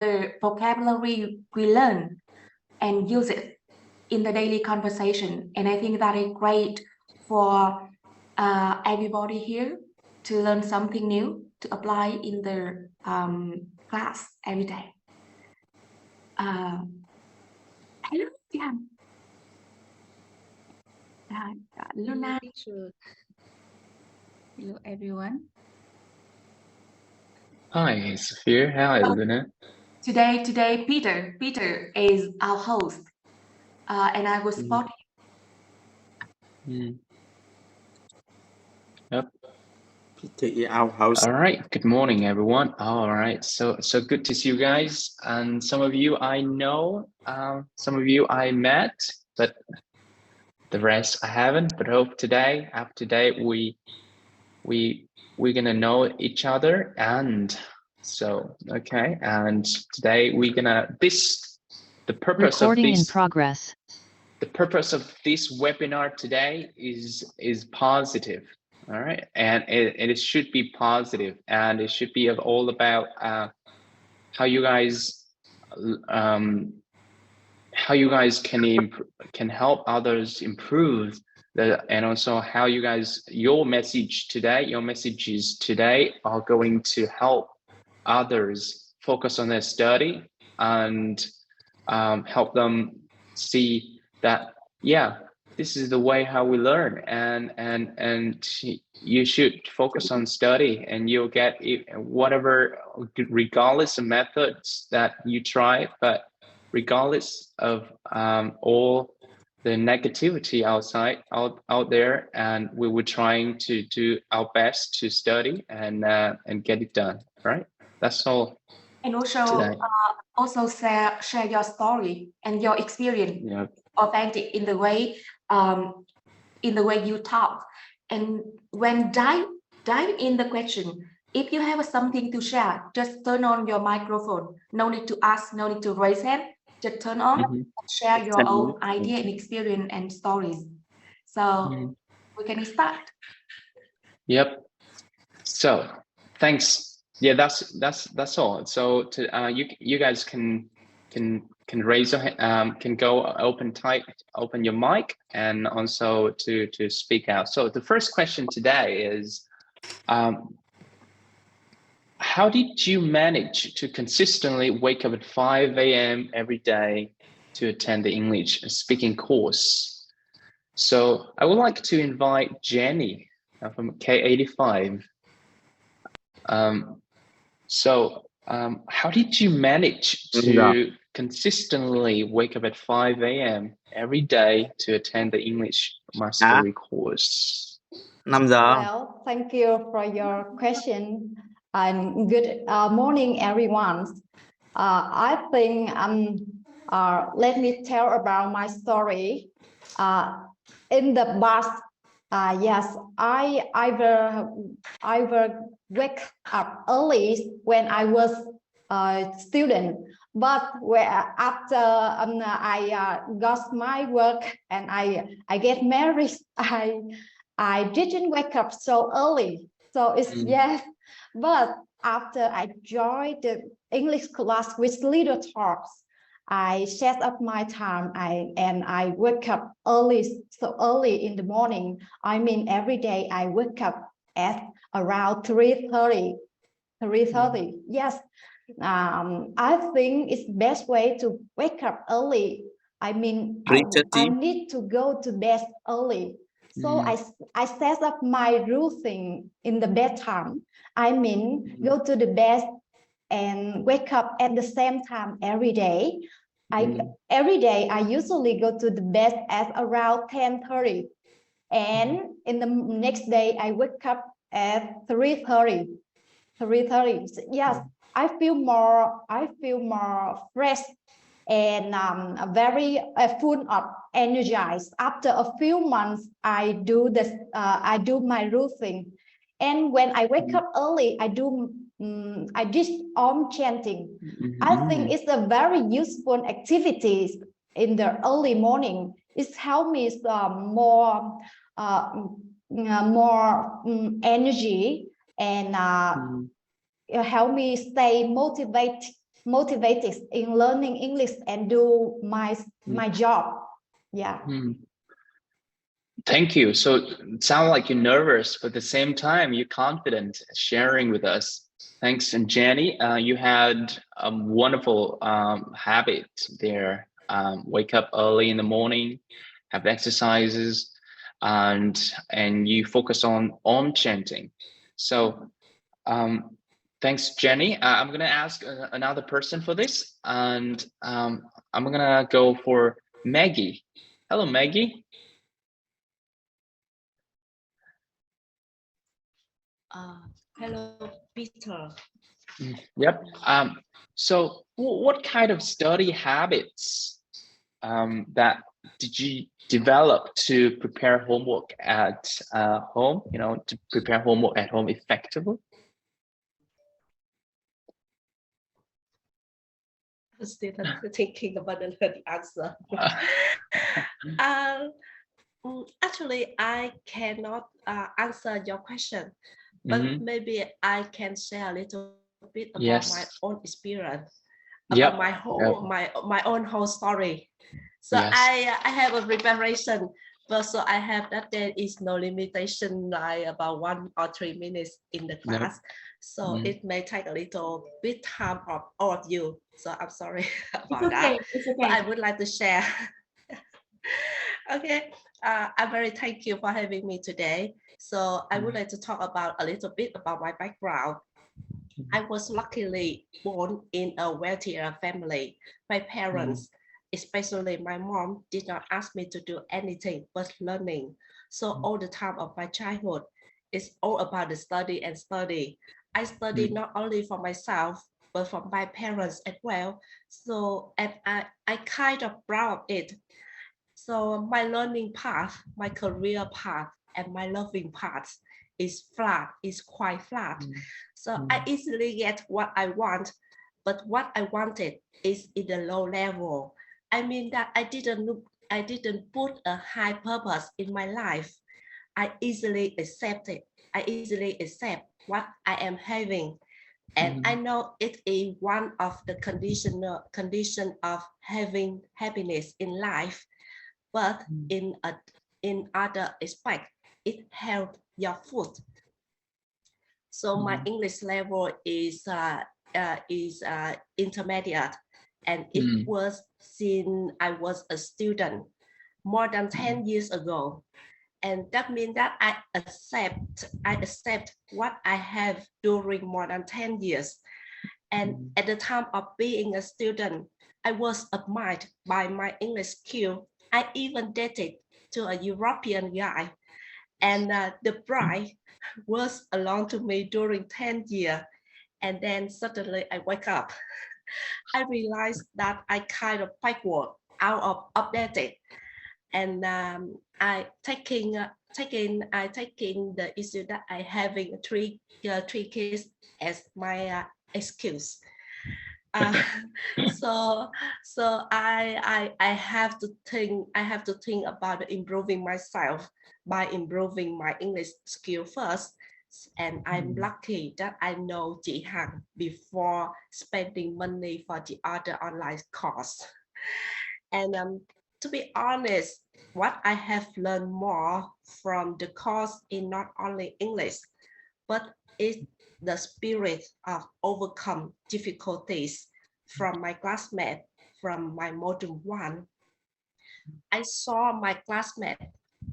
the vocabulary we learn and use it in the daily conversation. And I think that is great for everybody here to learn something new to apply in their class every day. Hello, Dian. Luna. Hello, everyone. Hi, Sophia. Hi, Luna. Today, Peter is our host, and I will support him. Yep. Peter is our host. All right. Good morning, everyone. All right. So good to see you guys. And some of you I know, some of you I met, but the rest I haven't. But hope today, after today, we're gonna know each other. And so okay. And today we're gonna the purpose Recording of this in progress. The purpose of this webinar today is positive. All right, and it should be positive, and it should be all about how you guys can help others improve, and also how you guys your messages today are going to help others focus on their study and help them see that this is the way how we learn, and you should focus on study, and you'll get it, whatever, regardless of methods that you try, but regardless of all the negativity out there, and we were trying to do our best to study and get it done, right? That's all. And also share your story and your experience. Yep. Authentic in the way you talk, and when dive in the question, if you have something to share, just turn on your microphone. No need to ask, no need to raise hand, just turn on and share your own idea and experience and stories. So we can start. Yep. So thanks. Yeah, that's all. So you guys can raise your hand, can go open your mic, and also to speak out. So the first question today is, how did you manage to consistently wake up at 5 a.m. every day to attend the English speaking course? So I would like to invite Jenny from K85. How did you manage to consistently wake up at 5 a.m. every day to attend the English mastery course? 5 giờ. Well, thank you for your question, and good morning, everyone. I think let me tell about my story. In the past, yes, I will wake up early when I was a student, but after I got my work and I get married, I didn't wake up so early. So it's yes, but after I joined the English class with Little Talks, I set up my time and I wake up so early in the morning. I mean, every day I wake up at around 3:30. Yes. I think it's best way to wake up early. I mean, I need to go to bed early. So I set up my routine in the bedtime. I mean, go to the bed and wake up at the same time every day. Every day I usually go to the bed at around 10:30, and in the next day I wake up at 3:30. Yes, I feel more fresh and very full of energized. After a few months, I do my routine, and when I wake up early, I did Om chanting. I think it's a very useful activity in the early morning. It helps me more energy and help me stay motivated motivated in learning English and do my job. Yeah. Thank you. So it sounds like you're nervous, but at the same time, you're confident sharing with us. Thanks. And Jenny, you had a wonderful habit there. Wake up early in the morning, have exercises, and you focus on chanting. So thanks, Jenny. I'm going to ask another person for this, and I'm going to go for Maggie. Hello, Maggie. Hello, Peter. Yep. So what kind of study habits that did you develop to prepare homework at home, to prepare homework at home effectively? Still thinking about the answer. Actually, I cannot answer your question, but maybe I can share a little bit about my own experience, about my own whole story. So I have a preparation, but so I have that there is no limitation, like about 1 or 3 minutes in the class. So it may take a little bit time of all of you. So I'm sorry about that. It's okay. But I would like to share. Okay, I'm very thank you for having me today. So I would like to talk about a little bit about my background. I was luckily born in a wealthier family. My parents, especially my mom, did not ask me to do anything but learning. So all the time of my childhood is all about the study and study. I studied not only for myself, but for my parents as well. So and I kind of proud of it. So my learning path, my career path, and my loving path is flat, is quite flat. So I easily get what I want, but what I wanted is in the low level. I mean that I didn't put a high purpose in my life. I easily accept it. I easily accept what I am having. And I know it is one of the condition of having happiness in life. But in other aspect, it helps your food. So my English level is intermediate, and it was since I was a student more than 10 years ago. And that means that I accept what I have during more than 10 years. And at the time of being a student, I was admired by my English skill. I even dated to a European guy, and the bride was along to me during 10 years. And then suddenly I wake up. I realized that I kind of backward, out of updated, and I taking the issue that I having three kids as my excuse. So I have to think about improving myself by improving my English skill first. And I'm lucky that I know Chị Hằng before spending money for the other online course. And to be honest, what I have learned more from the course is not only English, but it's the spirit of overcome difficulties from my classmate from my module 1. I saw my classmate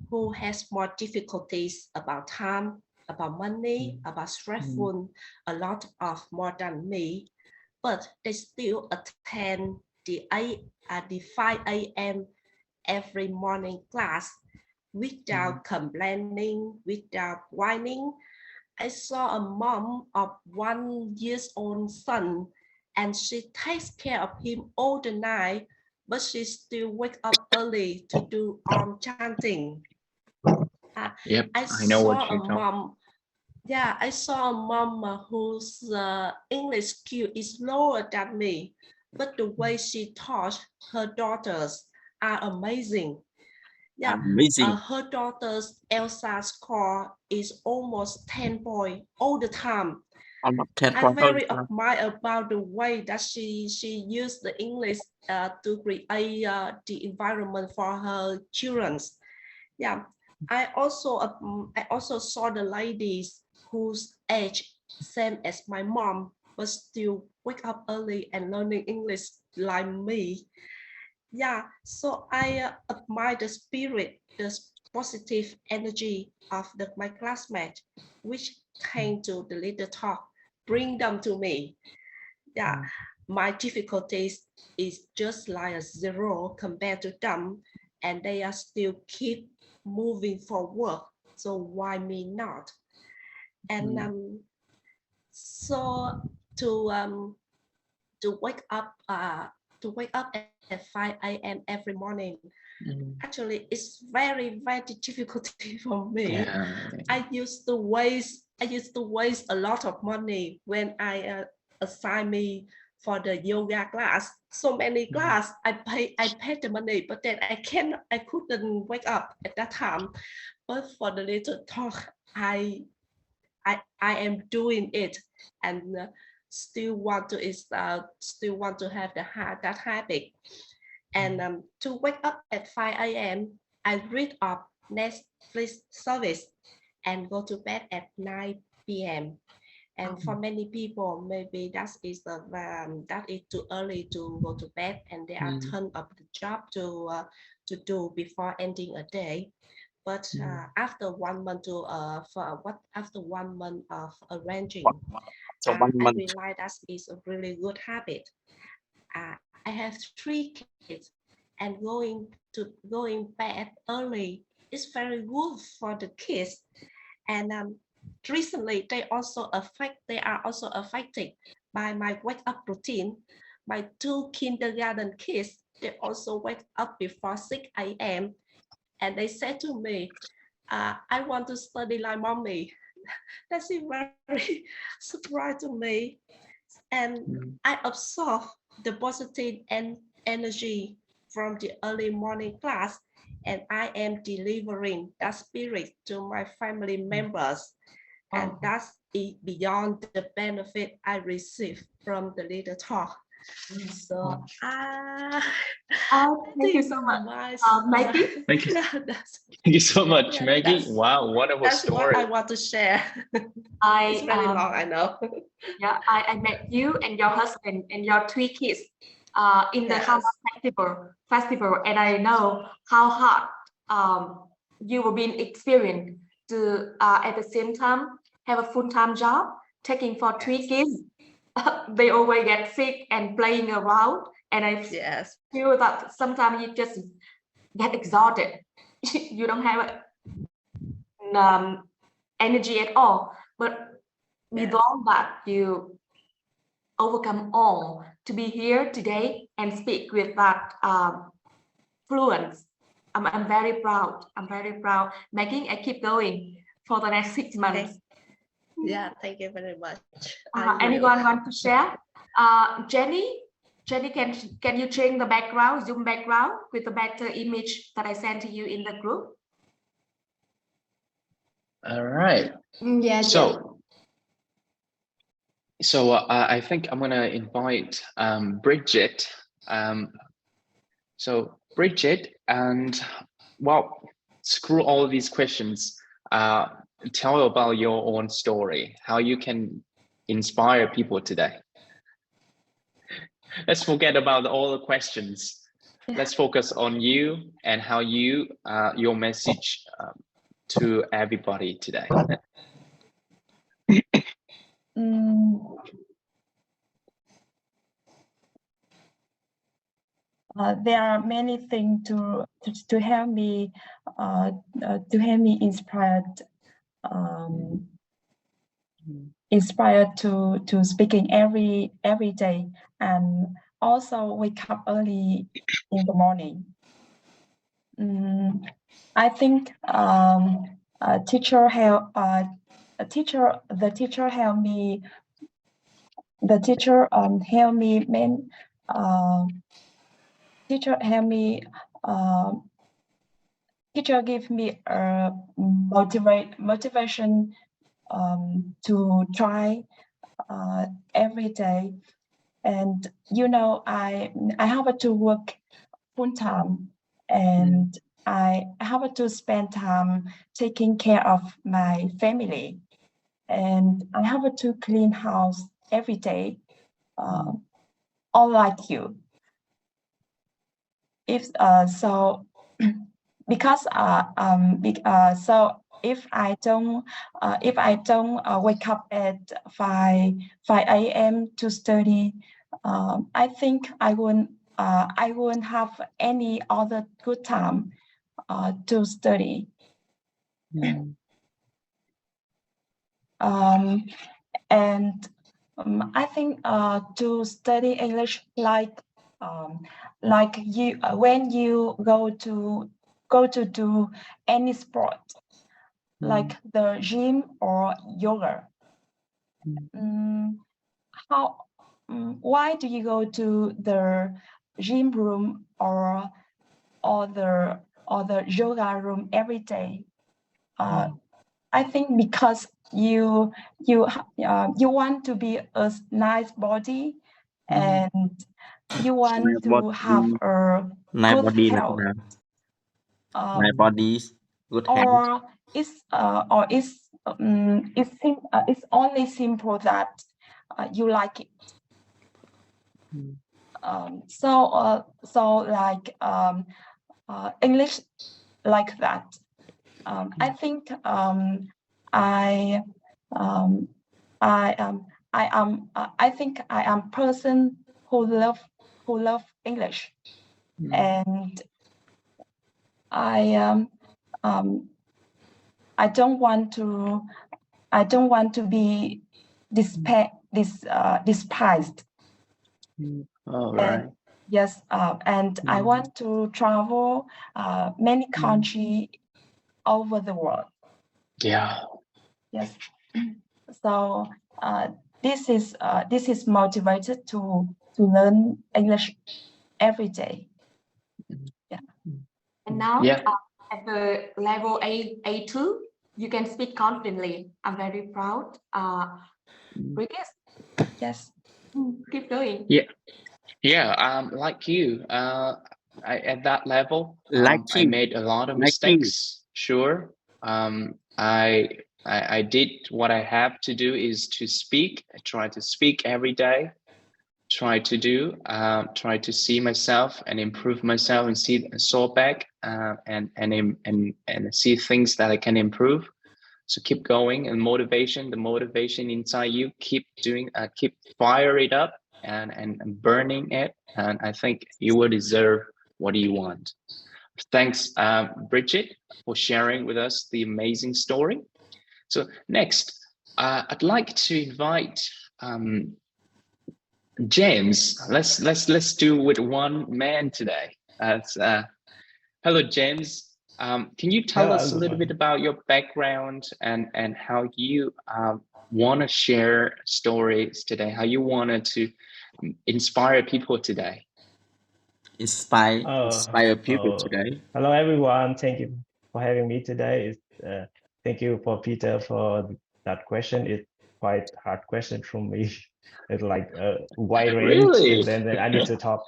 who has more difficulties about time, about money, about stressful, a lot of more than me, but they still attend the 5 a.m. every morning class without complaining, without whining. I saw a mom of 1 year-old son, and she takes care of him all the night, but she still wake up early to do chanting. I know what you're talking. I saw a mom whose English skill is lower than me, but the way she taught her daughters are amazing. Amazing. Her daughter's ELSA score is almost 10 points all the time. I'm very admired about the way that she used the English to create the environment for her children. Yeah, I also saw the ladies whose age same as my mom, but still wake up early and learning English like me. Yeah, so I admire the spirit, the positive energy of my classmates, which came to the little talk, bring them to me. Yeah, my difficulties is just like a zero compared to them, and they are still keep moving forward. So why me not? And so to wake up at 5 a.m. every morning. Actually, it's very difficult for me. Yeah. I used to waste a lot of money when I assign me for the yoga class. So many class, I paid the money, but then I couldn't wake up at that time. But for the little talk, I am doing it, and still want to have that habit. And to wake up at 5 a.m., I read up Netflix service and go to bed at 9 p.m. And for many people, maybe that is too early to go to bed, and there are tons of the job to do before ending a day. But after 1 month after 1 month of arranging, I realized that is a really good habit. I have 3 kids, and going bed early is very good for the kids. And recently, they are also affected by my wake up routine. My 2 kindergarten kids, they also wake up before 6 a.m. and they said to me, I want to study like mommy. That's very surprising to me. And I absorb the positive energy from the early morning class, and I am delivering that spirit to my family members. And that's beyond the benefit I receive from the little talk. So thank you so much, Maggie. Thank you. Thank you so much, Maggie. Wow, wonderful story. That's what I want to share. It's very long, I know. Yeah, I met you and your husband and your 3 kids in the Hammer festival, and I know how hard you will be experienced to at the same time have a full-time job, taking for 3 kids. They always get sick and playing around, and I feel that sometimes you just get exhausted. You don't have energy at all, but with all that, you overcome all to be here today and speak with that fluence. I'm very proud. I'm very proud. Maggie, I keep going for the next 6 months. Yeah, thank you very much. Anyone want to share? Jenny, can you change the background, Zoom background with the better image that I sent to you in the group? All right. Yeah. So I think I'm gonna invite Bridget. So Bridget, and well, screw all of these questions. Tell about your own story, how you can inspire people today. Let's forget about all the questions. Let's focus on you and how you, your message to everybody today. There are many things to help me inspired to speaking every day, and also wake up early in the morning. I think the teacher helped me. The teacher helped me. Teacher give me a motivation to try every day. And you know, I have to work full time, and I have to spend time taking care of my family, and I have to clean house every day, all like you. If so, because so if I don't wake up at 5 a.m. to study, I think I won't have any other good time to study. And I think to study English like you when you go to do any sport like the gym or yoga. Why do you go to the gym room or the yoga room every day? I think because you want to be a nice body, and you want to have a good health. My body's good health. Or it's only simple that you like it. So like English like that. I think I think I am person who love English, and I don't want to be despised. All right. Yes, and I want to travel many countries over the world. Yeah. Yes. So this is motivated to learn English every day. Yeah. And now Yeah. at the level A2, you can speak confidently. I'm very proud. Brigitte? Yes. Keep going. Yeah. Like you, at that level, Like I you. made a lot of Like mistakes. Sure. I did what I have to do is to speak. I try to speak every day. Try to see myself and improve myself and saw back and see things that I can improve. So keep going, and the motivation inside you, keep doing, keep fire it up and burning it. And I think you will deserve what you want. Thanks, Bridget, for sharing with us the amazing story. So next, I'd like to invite James. Let's do with one man today. Hello, James. Can you tell us a little bit about your background and how you want to share stories today? How you wanted to inspire people today? Inspire people today. Hello, everyone. Thank you for having me today. Thank you for Peter for that question. It's quite hard question from me. It's like a wide range. Really? And then I need to talk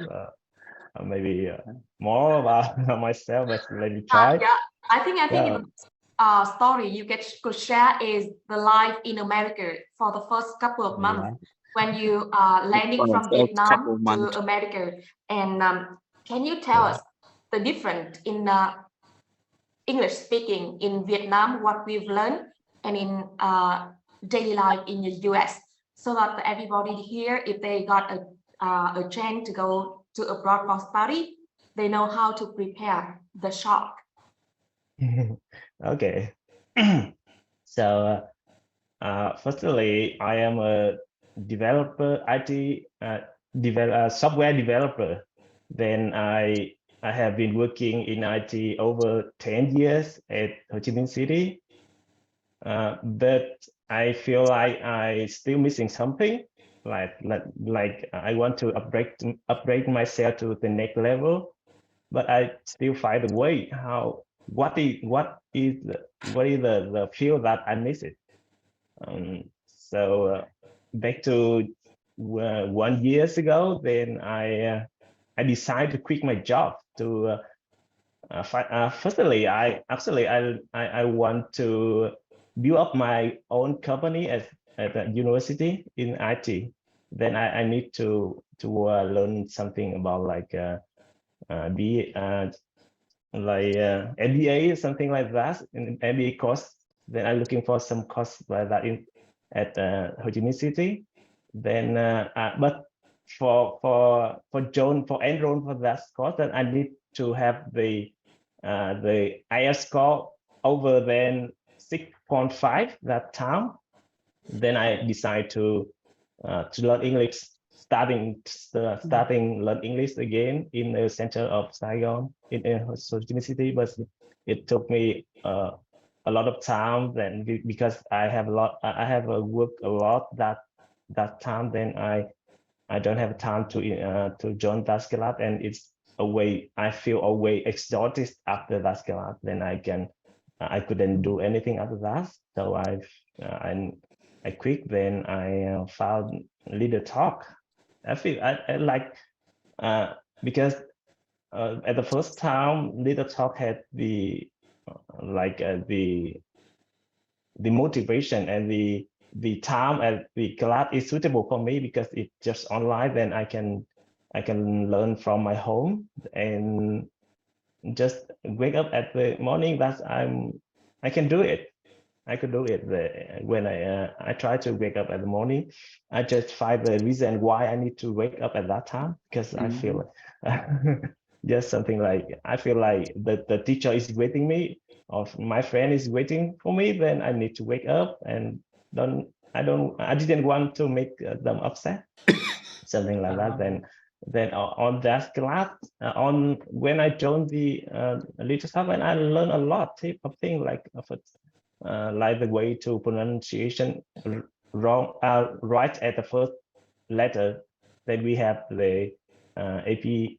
maybe more about myself, but let me try. Yeah, I think the story you could share is the life in America for the first couple of months when you are landing from Vietnam to America. And can you tell us the difference in English speaking in Vietnam, what we've learned, and in daily life in the US, so that everybody here, if they got a chance to go to abroad for study, they know how to prepare the shock. Okay. So firstly, I am a developer, IT software developer. Then I have been working in IT over 10 years at Ho Chi Minh City. But I feel like I still missing something. Like I want to upgrade myself to the next level, but I still find a way. What is the field that I miss it? So back to 1 years ago, then I decided to quit my job to firstly I want to build up my own company at a university in IT. Then I need to learn something about like MBA, something like that, an MBA course. Then I'm looking for some course like that at Ho Chi Minh City. Then, but for enroll for that course, then I need to have the IELTS score over than 6.5 that time. Then I decide to learn English, starting learn English again in the center of Saigon in Ho Chi Minh City, but it took me a lot of time. Then because I have work a lot that time, then I don't have time to join that club, and it's I feel exhausted after that club. Then I couldn't do anything after that, so I quit. Then I found Leader Talk. I feel I like because at the first time Leader Talk had the the motivation and the time and the class is suitable for me because it's just online. Then I can learn from my home and just wake up at the morning. I can do it. I could do it. When I try to wake up at the morning, I just find the reason why I need to wake up at that time, because I feel just something like I feel like the teacher is waiting me, or my friend is waiting for me. Then I need to wake up, and I didn't want to make them upset, something like that. Then on that class, when I joined the Little Stuff, and I learned a lot of things like the way to pronunciation wrong, right at the first letter. Then we have the IPA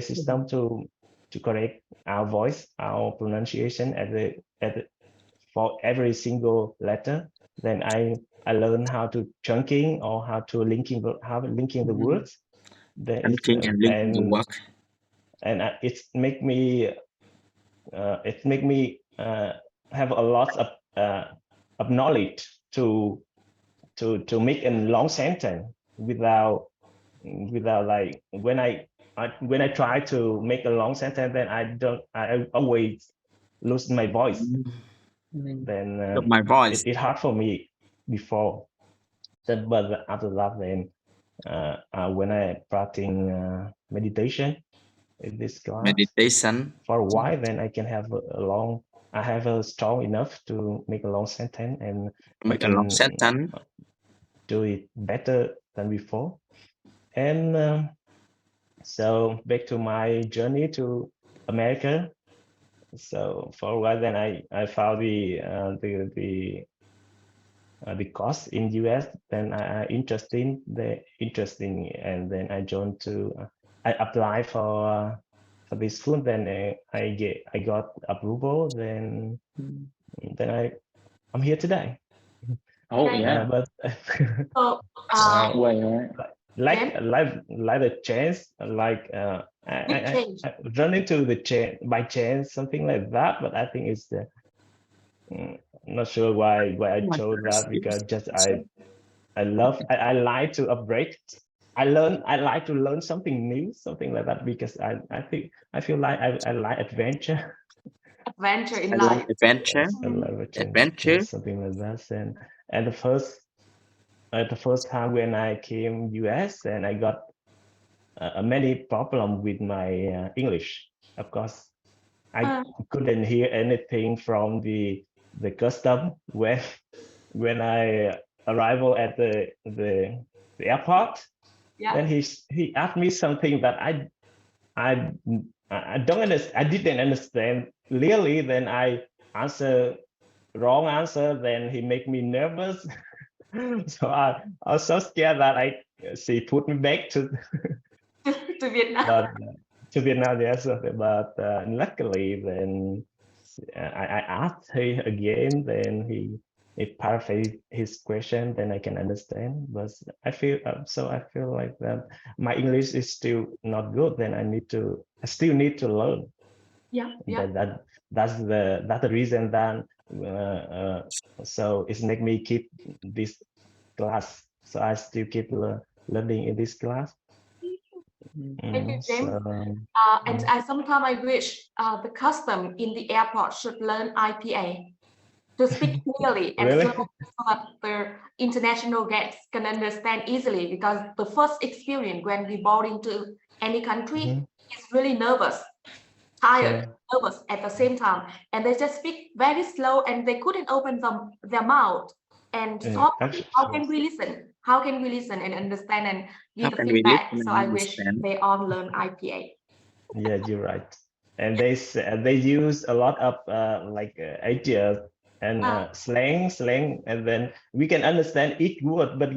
system to correct our voice, our pronunciation for every single letter. Then I learned how to chunking, or how to linking the words. Then linking the work. And it make me have a lot of knowledge to make a long sentence without like when I try to make a long sentence, then I always lose my voice. Then my voice. It's hard for me before. Then, but after that, then when I practicing meditation in this class for a while, then I can have I have a strong enough to make a long sentence, and make a long sentence, do it better than before. And so back to my journey to America. So for a while, then I found the course in US. Then I interesting, and then I joined I applied for this school. Then I got approval. Then I'm here today. Oh yeah. But like the chance, like I run into the chance by chance, something like that. But I think it's not sure why I chose that, because just I like to upgrade. I like to learn something new, something like that, because I feel like I like adventure. Adventure in life. Adventure, something like that. And the first time when I came US, and I got many problem with my English. Of course, I couldn't hear anything from the custom when I arrival at the airport. Then he asked me something that I don't understand. I didn't understand clearly. Then I answer wrong answer. Then he make me nervous. So I was so scared that she put me back to Vietnam. To Vietnam, yes. But luckily, then I asked her again. Then paraphrase his question, then I can understand. But I feel like that my English is still not good. Then I still need to learn. Yeah, yeah. That's the reason that so it's make me keep this class. So I still keep learning in this class. Thank you, James. And sometimes I wish the custom in the airport should learn IPA to speak clearly and Really? slow so that the international guests can understand easily, because the first experience when we board into any country is really nervous, tired, nervous at the same time, and they just speak very slow and they couldn't open their mouth and softly. How can we listen? How can we listen and understand and give the feedback? So I wish they all learn IPA. Yeah, you're right. And they use a lot of ideas and slang, and then we can understand each word, but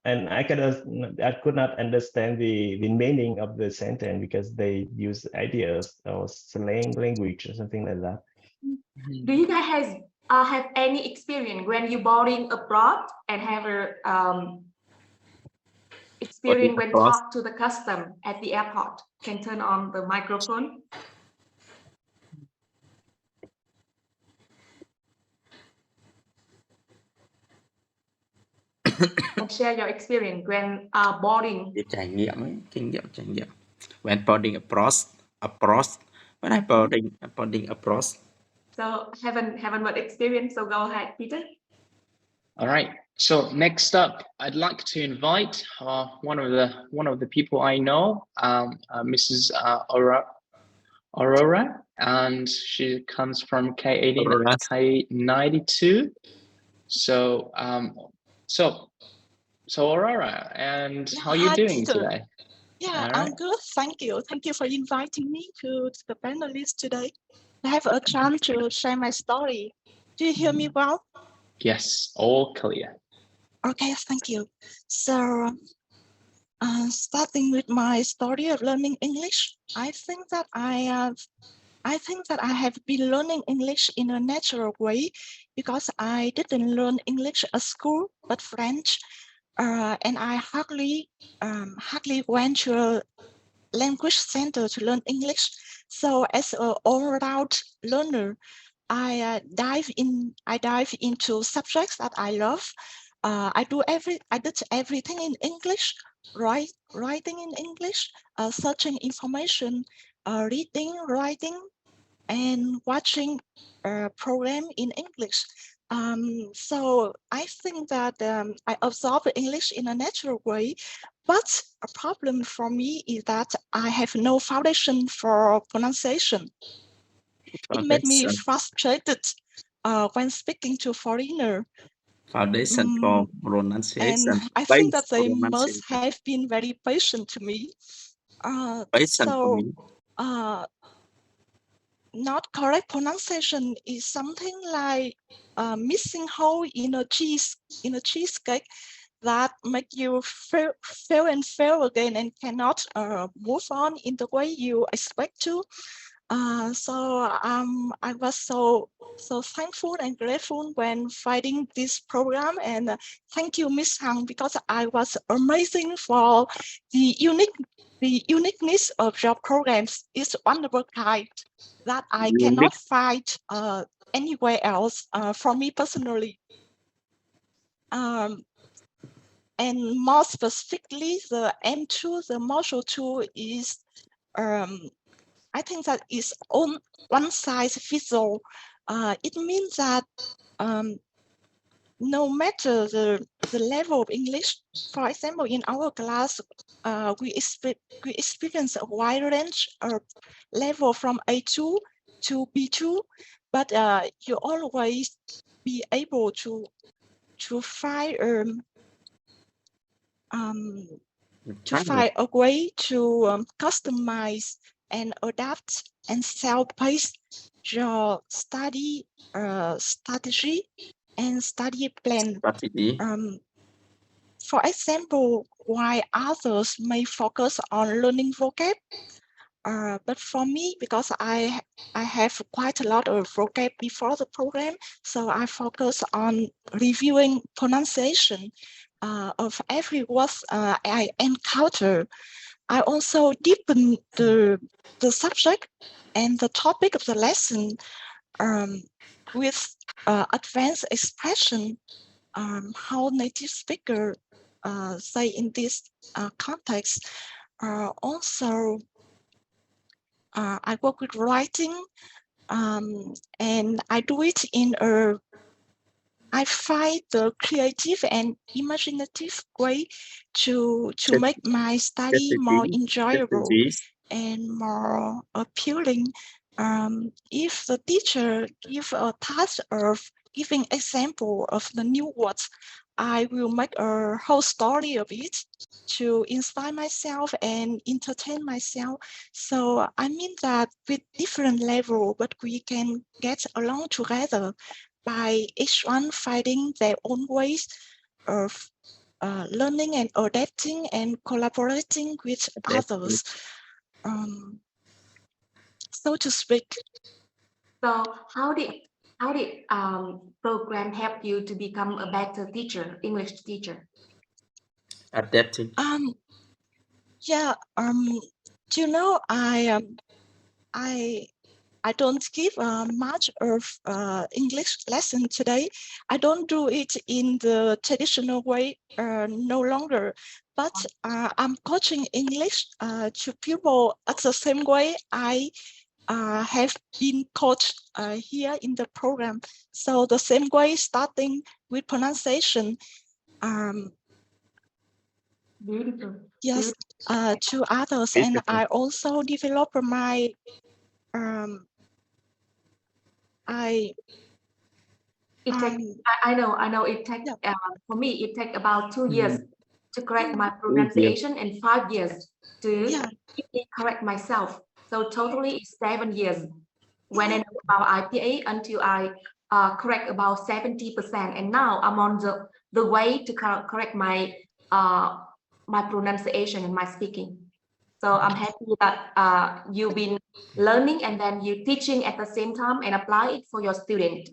and I could not understand the meaning of the sentence because they use ideas or slang language or something like that. Do you guys have any experience when you boarding abroad and have a experience when talk to the custom at the airport? Can turn on the microphone. And share your experience when boarding. Trải nghiệm ấy, kinh nghiệm trải nghiệm. When boarding abroad, when I boarding abroad. So haven't much experience. So go ahead, Peter. All right. So next up, I'd like to invite one of the people I know, Mrs. Aurora, and she comes from K92. So Aurora, and how are you doing today? Yeah, I'm good. Thank you. Thank you for inviting me to the panelists today. I have a chance to share my story. Do you hear me well? Yes, all clear. Okay, thank you. So, starting with my story of learning English, I think that I have been learning English in a natural way because I didn't learn English at school, but French, and I hardly went to a language center to learn English. So, as an all-round learner, I dive into subjects that I love. I did everything in English, writing in English, searching information, reading, writing, and watching a program in English. So I think that I absorb English in a natural way, but a problem for me is that I have no foundation for pronunciation. It made me frustrated when speaking to foreigner. Foundation for pronunciation. And I think that they must have been very patient to me. Not correct pronunciation is something like missing hole in a cheesecake that make you fail and fail again and cannot move on in the way you expect to. So I was so thankful and grateful when finding this program, and thank you, Miss Hằng, because I was amazing for the uniqueness of your programs. It's wonderful kind that I cannot find anywhere else for me personally. And more specifically, the M2, the module 2 is I think that is on one size fits all. It means that no matter the level of English, for example, in our class, we experience a wide range of level from A2 to B2, but you always be able to find a way to customize and adapt and self-pace your study strategy and study plan. For example, while others may focus on learning vocab, But for me, because I have quite a lot of vocab before the program, so I focus on reviewing pronunciation of every word I encounter. I also deepen the subject and the topic of the lesson with advanced expression, how native speaker say in this context. Also, I work with writing, and I do it in I find the creative and imaginative way to make my study more enjoyable and more appealing. If the teacher give a task of giving example of the new words, I will make a whole story of it to inspire myself and entertain myself. So I mean that with different level, but we can get along together by each one finding their own ways of learning and adapting and collaborating with others, so to speak. So how did program help you to become a better teacher, English teacher? Adapting. Yeah. You know, I don't give much of English lesson today. I don't do it in the traditional way no longer, but I'm coaching English to people at the same way I have been coached here in the program. So the same way, starting with pronunciation. Beautiful. Yes, Beautiful. to others, and I also develop my I know it takes for me it takes about 2 years to correct my pronunciation and 5 years to correct myself. So totally it's 7 years when I know about IPA until I correct about 70%, and now I'm on the way to correct my my pronunciation and my speaking. So I'm happy that you've been learning and then you teaching at the same time and apply it for your student.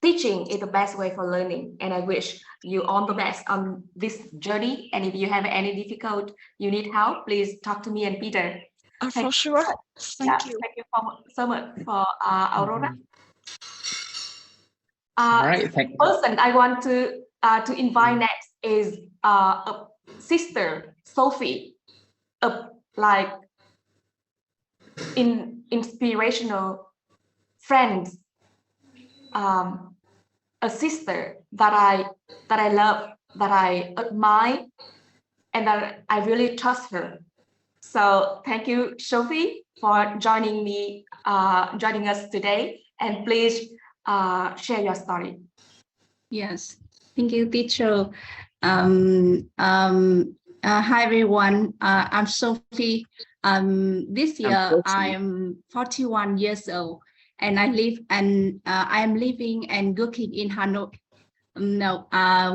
Teaching is the best way for learning, and I wish you all the best on this journey. And if you have any difficult, you need help, please talk to me and Peter. For sure. Thank you. Thank you so much for Aurora. All right, thank you. Person I want to invite next is a sister, Sophie, like inspirational friends, a sister that I love, that I admire, and that I really trust her. So thank you, Sophie, for joining me, joining us today, and please share your story. Yes, thank you, teacher. Hi everyone, I'm Sophie. This year I'm 41 years old, and I am living and working in Hanoi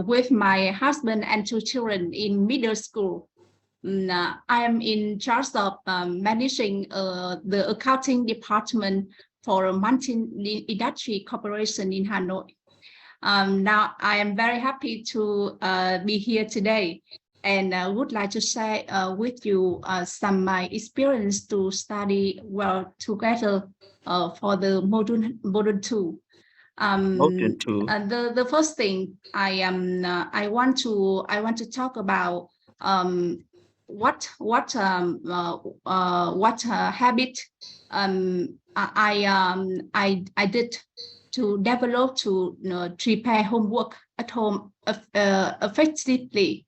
with my husband and 2 children in middle school. I am in charge of managing the accounting department for a multi-industry corporation in Hanoi. Now I am very happy to be here today, and would like to share with you some my experience to study well together for the module 2. The first thing I want to talk about what habit I did to develop to prepare homework at home effectively.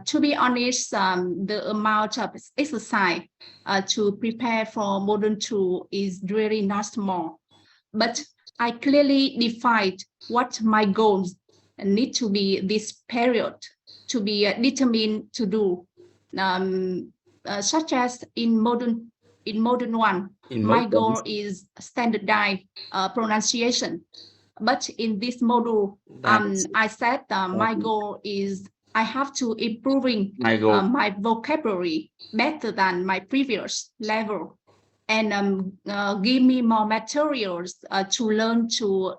To be honest, the amount of exercise to prepare for module 2 is really not small, but I clearly defined what my goals need to be this period to be determined to do, such as in module 1, my goal is standardized pronunciation. But in this module, I said my goal is I have to improving My goal. my vocabulary better than my previous level, and give me more materials to learn to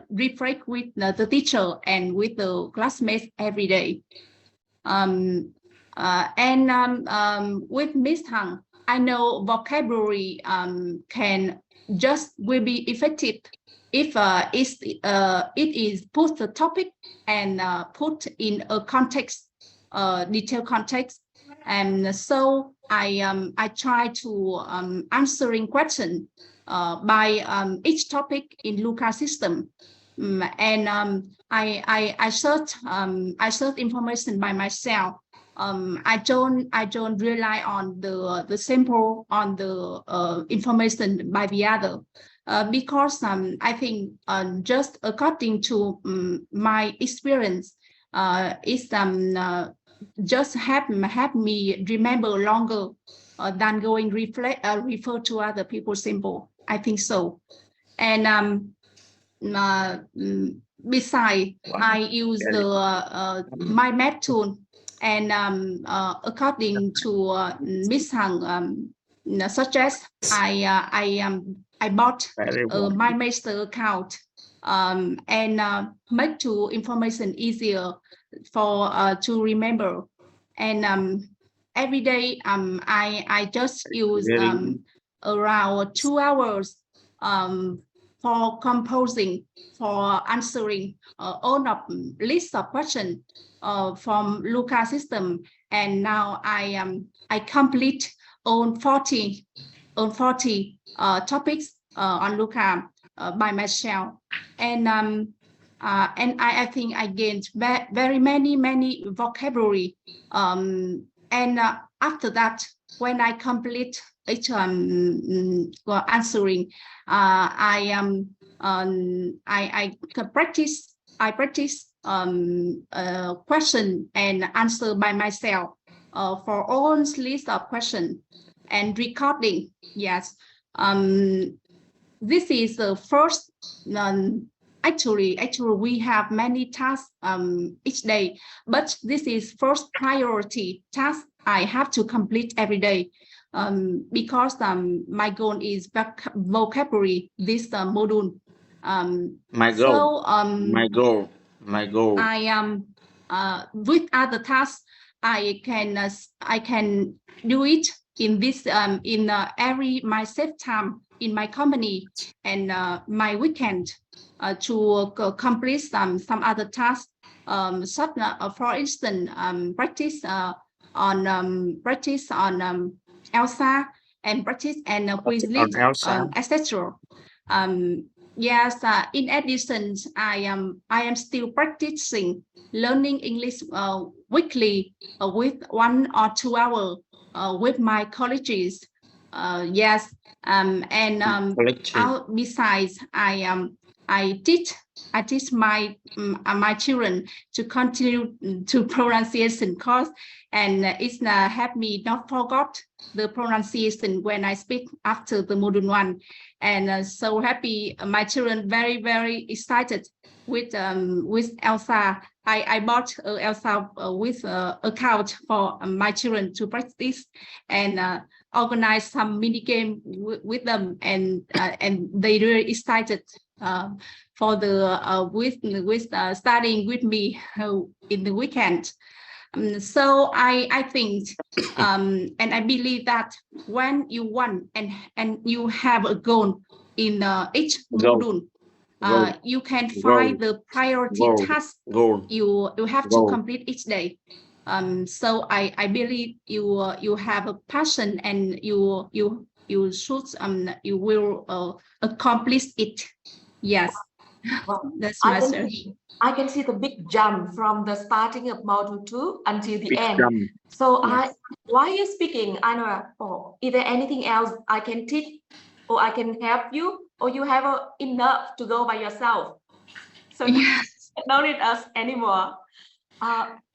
reflect with the teacher and with the classmates every day. With Miss Hằng, I know vocabulary will be effective if it is put the topic and put in a context, detailed context. And so I try to answering question by each topic in LUCA system. I search information by myself. I don't rely on the sample on the information by the other, because I think just according to my experience, is just help me remember longer than going refer to other people's sample. I think so. And besides, I use the my math tool, and according to Miss Hằng suggest, I bought my master account and make to information easier for to remember. And every day I just use around 2 hours for composing, for answering all of list of questions from LUCA system. And now I complete on 40 topics on LUCA by myself. And I think I gained very many vocabulary. And after that, when I complete each answering, I practice question and answer by myself for all list of questions and recording. Yes, this is the first. Actually, we have many tasks each day, but this is first priority task I have to complete every day, because my goal is vocabulary this module. My goal. I am with other tasks I can do it in this in every my safe time in my company and my weekend to complete some other tasks, such for instance practice on ELSA and practice and Quizlet, etc. Yes, in addition, I am still practicing learning English weekly with 1 or 2 hours with my colleagues. Yes, besides, I teach my children to continue to pronunciation course, and it's helped me not forget the pronunciation when I speak after the module 1. And so happy, my children very excited with ELSA. I bought ELSA with account for my children to practice and organize some mini game with them, and they really excited for the with studying with me in the weekend. So I think and I believe that when you want and you have a goal in each module, you can find the priority task you have to complete each day. So I believe you have a passion and you should you will accomplish it. Yes. Well, that's my answer. I can see the big jump from the starting of module 2 until the end. So yes. While you're speaking, Anwar, is there anything else I can teach or I can help you, or you have enough to go by yourself? So yes. Don't need us anymore.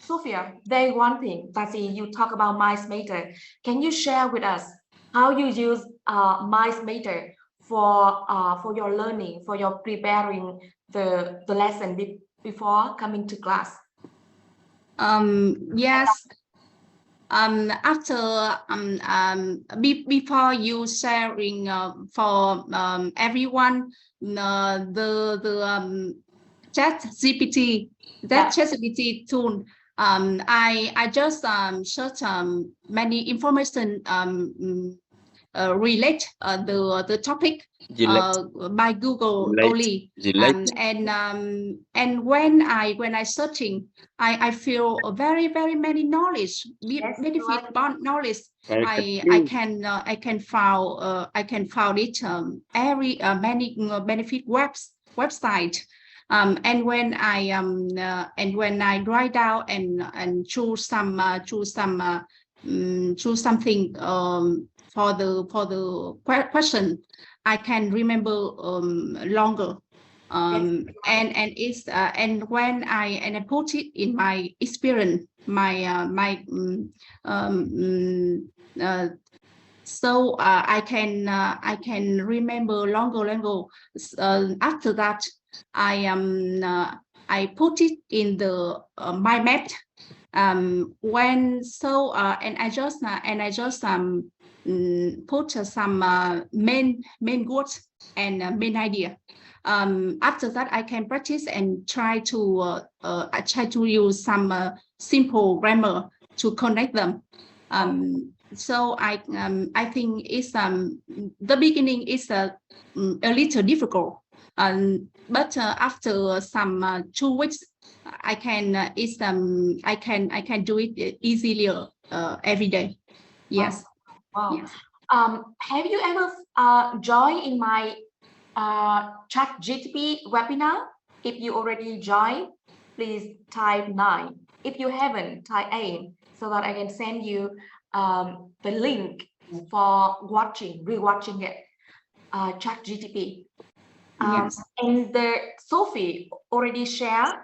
Sophia, there is one thing that you talk about MySmarter. Can you share with us how you use MySmarter for your learning, for your preparing the lesson before coming to class? Yes. Before you sharing for everyone the ChatGPT, that ChatGPT tool, I just search many information relate the topic by Google only, and when I searching, I feel very many knowledge, benefit about knowledge. I can found it every many benefit website. And when I write down and choose something for the question, I can remember longer. And it's and when I put it in my experience, so I can remember longer. After that, I put it in the my map. And I just put some main words and main idea. After that, I can practice and try to use some simple grammar to connect them. So I think it's the beginning is a little difficult, but after some 2 weeks, I can do it easily every day. Yes. Wow. Yes. Have you ever joined in my ChatGPT webinar? If you already joined, please type 9. If you haven't, type 8 so that I can send you the link for rewatching it. ChatGPT. Yes. And Sophie already shared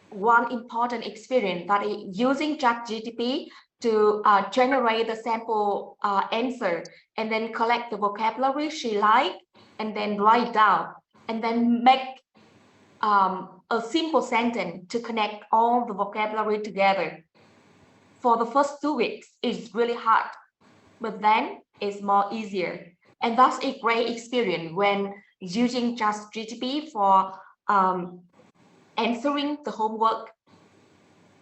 one important experience, that is using ChatGPT to generate the sample answer and then collect the vocabulary she liked and then write down and then make a simple sentence to connect all the vocabulary together. For the first 2 weeks, it's really hard, but then it's more easier. And that's a great experience when using ChatGPT for answering the homework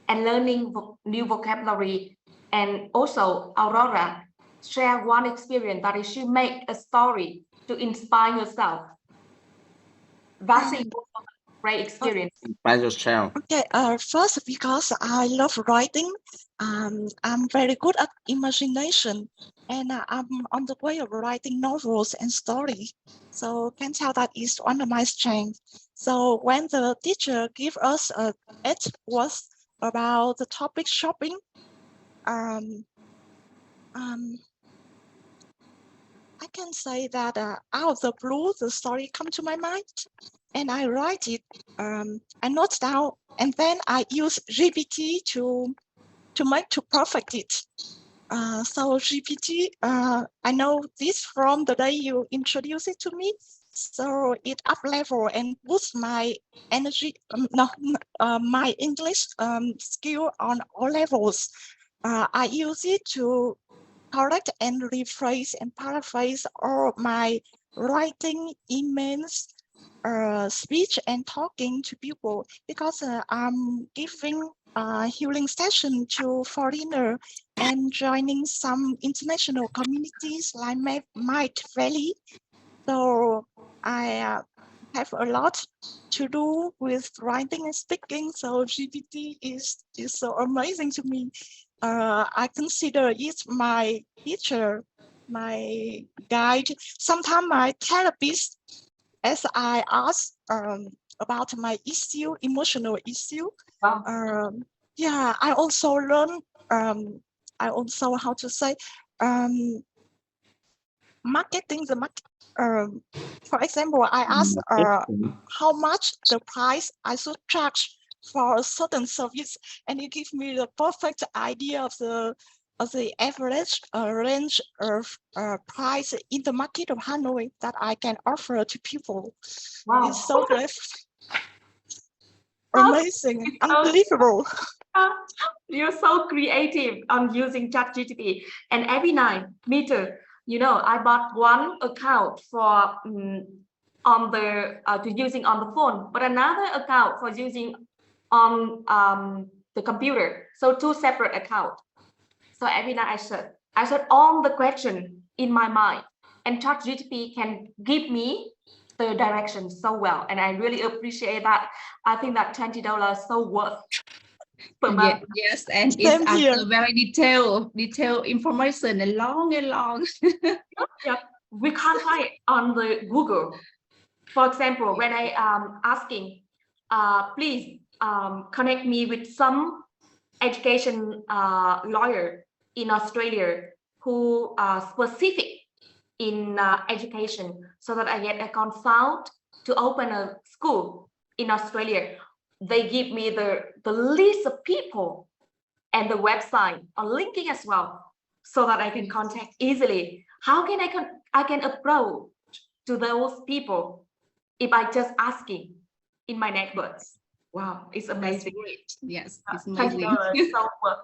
and learning new vocabulary. And also Aurora shared one experience that is she make a story to inspire yourself. That's a great experience. Inspire yourself. Okay, first, because I love writing, I'm very good at imagination, and I'm on the way of writing novels and stories. So can tell that is one of my strengths. So when the teacher gave us it was about the topic shopping, I can say that out of the blue, the story come to my mind, and I write it. I note down, and then I use GPT to perfect it. So GPT, I know this from the day you introduced it to me. So it up level and boosts my energy, my English skill on all levels. I use it to correct and rephrase and paraphrase all my writing, emails, speech and talking to people, because I'm giving healing session to foreigner and joining some international communities like Might Valley. So I have a lot to do with writing and speaking. So GPT is so amazing to me. I consider it my teacher, my guide, sometimes my therapist, as I ask about my issue, emotional issue. Wow. Yeah, I also learn, I also, how to say, marketing the market. For example, I ask how much the price I should charge for a certain service, and you give me the perfect idea of the average range of price in the market of Hanoi that I can offer to people. Wow. It's so great. Amazing, unbelievable. You're so creative on using ChatGPT. And every night, me too. You know, I bought one account for on the to using on the phone, but another account for using on the computer. So 2 separate accounts. So every night I search all the question in my mind, and ChatGPT can give me the direction so well, and I really appreciate that. I think that $20 so worth per month. Yes, and Same it's here. a very detailed information and long. Yeah, we can't find on the Google. For example, when I asking, please connect me with some education lawyer in Australia who are specific in education, so that I get a consult to open a school in Australia. They give me the list of people and the website or linking as well, so that I can contact easily. How can I can approach to those people if I just asking in my networks? Wow, it's amazing. Great. Yes, it's $20 amazing. so worth.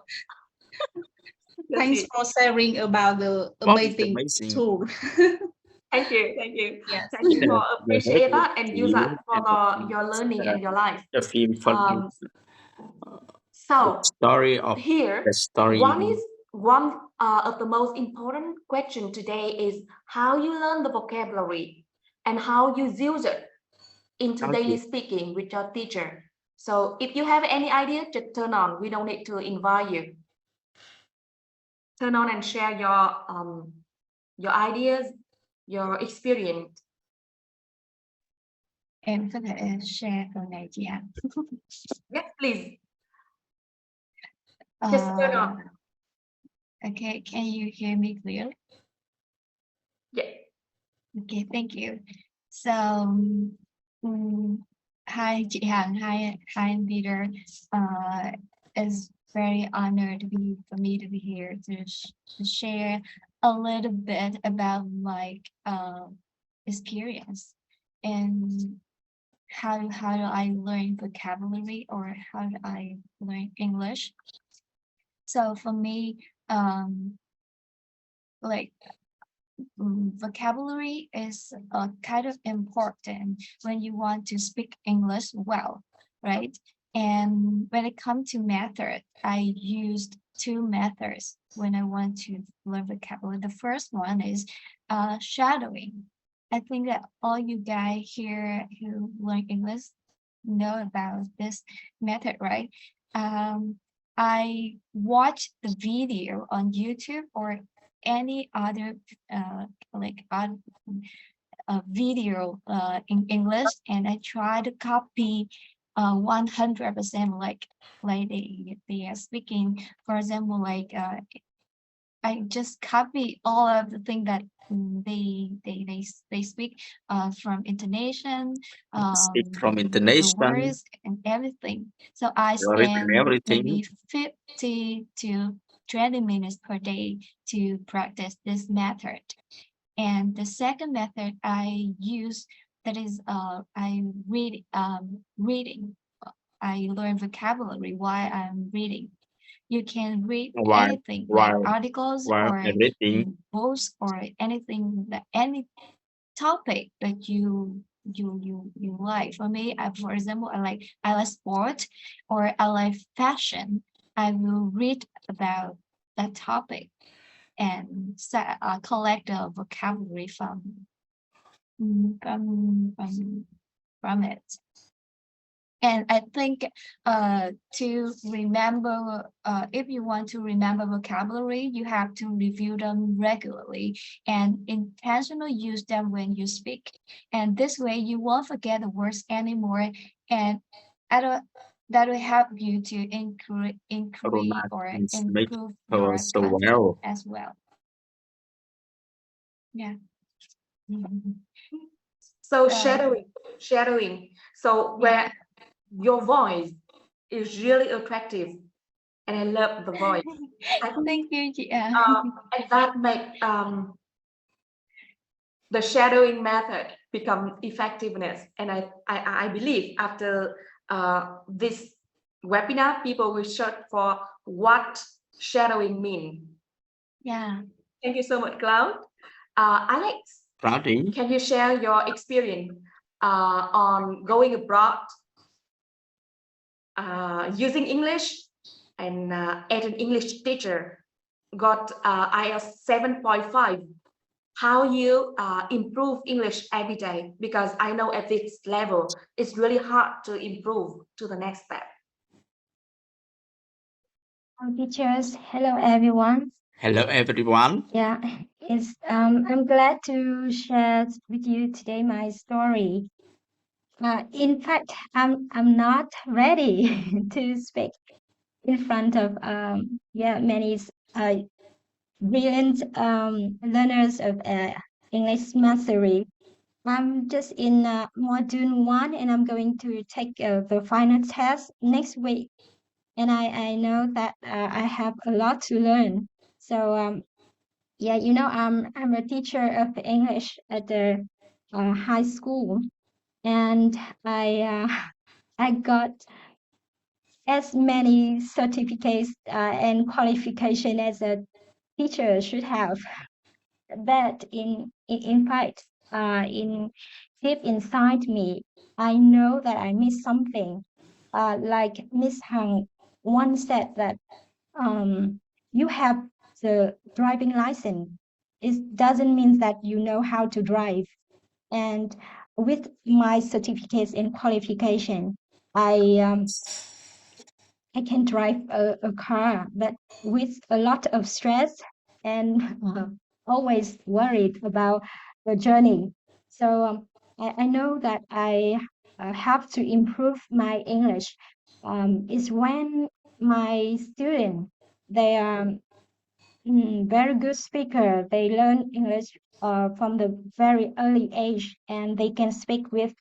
That's Thanks it. for sharing about the Wow, it's amazing amazing. tool. Thank you, thank you. Yes. Thank you for The appreciate whole that and use that for your learning and your life. the film for you. So The story of here, the story. one of the most important question today is how you learn the vocabulary and how you use it into Okay. daily speaking with your teacher. So if you have any idea, just turn on. We don't need to invite you. Turn on and share your ideas, your experience. Em có thể share phần này chị ạ. Yes, please. Just turn on. Okay, can you hear me clearly? Yeah. Okay, thank you. So, hi chị Hằng, hi anh Peter. It's very honored for me to be here to share a little bit about my experience and how do I learn vocabulary or how do I learn English. So for me, vocabulary is kind of important when you want to speak English well, right? And when it comes to method, I used 2 methods when I want to learn vocabulary. The first one is shadowing. I think that all you guys here who learn English know about this method, right? I watched the video on YouTube or any other video in English, and I try to copy 100% like they are speaking. For example, I just copy all of the things that they speak from intonation, Speak from the intonation. words and everything. So I spend everything. maybe 50 to 20 minutes per day to practice this method. And the second method I use, that is I read reading. I learn vocabulary while I'm reading. You can read anything, like articles or everything. books or anything, any topic that you like. For me, for example, I like sport or I like fashion. I will read about that topic and collect a vocabulary from it. And I think to remember, if you want to remember vocabulary, you have to review them regularly and intentionally use them when you speak. And this way you won't forget the words anymore. And that will help you to increase or improve your confidence as well. Yeah. So shadowing. So where your voice is really attractive, and I love the voice. Thank you, chị. And that make the shadowing method become effectiveness. And I believe after this webinar, people will search for what shadowing mean. Yeah. Thank you so much, Cloud. Alex, Cloudy. can you share your experience on going abroad using English and as an English teacher got IELTS 7.5? How you improve English every day? Because I know at this level, it's really hard to improve to the next step. Teachers, hello everyone. Hello, everyone. Yeah, I'm glad to share with you today my story. In fact, I'm not ready to speak in front of many brilliant learners of English mastery. I'm just in module 1 and I'm going to take the final test next week. And I know that I have a lot to learn. So yeah, you know, I'm a teacher of English at the high school, and I got as many certificates and qualification as a teacher should have. But in fact, in deep inside me, I know that I missed something. Like Miss Hằng once said that you have the driving license. It doesn't mean that you know how to drive. And with my certificates and qualification, I can drive a car, but with a lot of stress and always worried about the journey. So I know that I have to improve my English. Is when my students, they are very good speaker. They learn English from the very early age, and they can speak with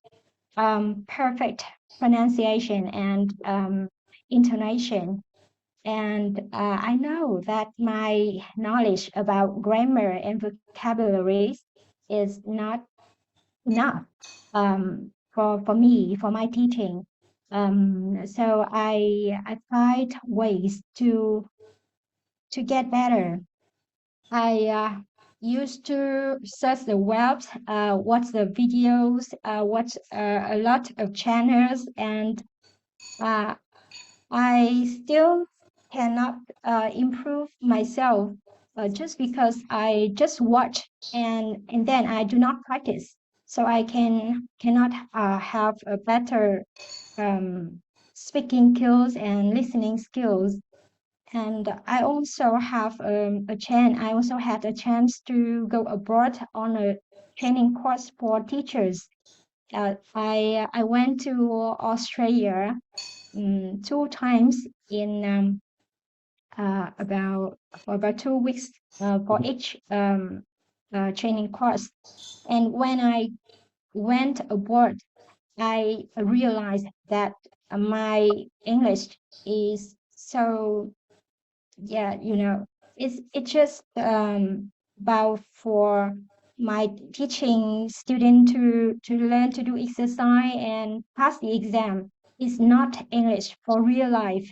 perfect pronunciation and intonation. And I know that my knowledge about grammar and vocabularies is not enough for me, for my teaching. So I find ways to get better. I used to search the web, watch the videos, watch a lot of channels, and I still cannot improve myself just because I just watch and then I do not practice. So I cannot have a better speaking skills and listening skills. And I also have a chance. I also had a chance to go abroad on a training course for teachers. I went to Australia 2 times in about 2 weeks for each training course. And when I went abroad, I realized that my English is so, yeah, you know, it's just about for my teaching student to learn to do exercise and pass the exam. It's not English for real life.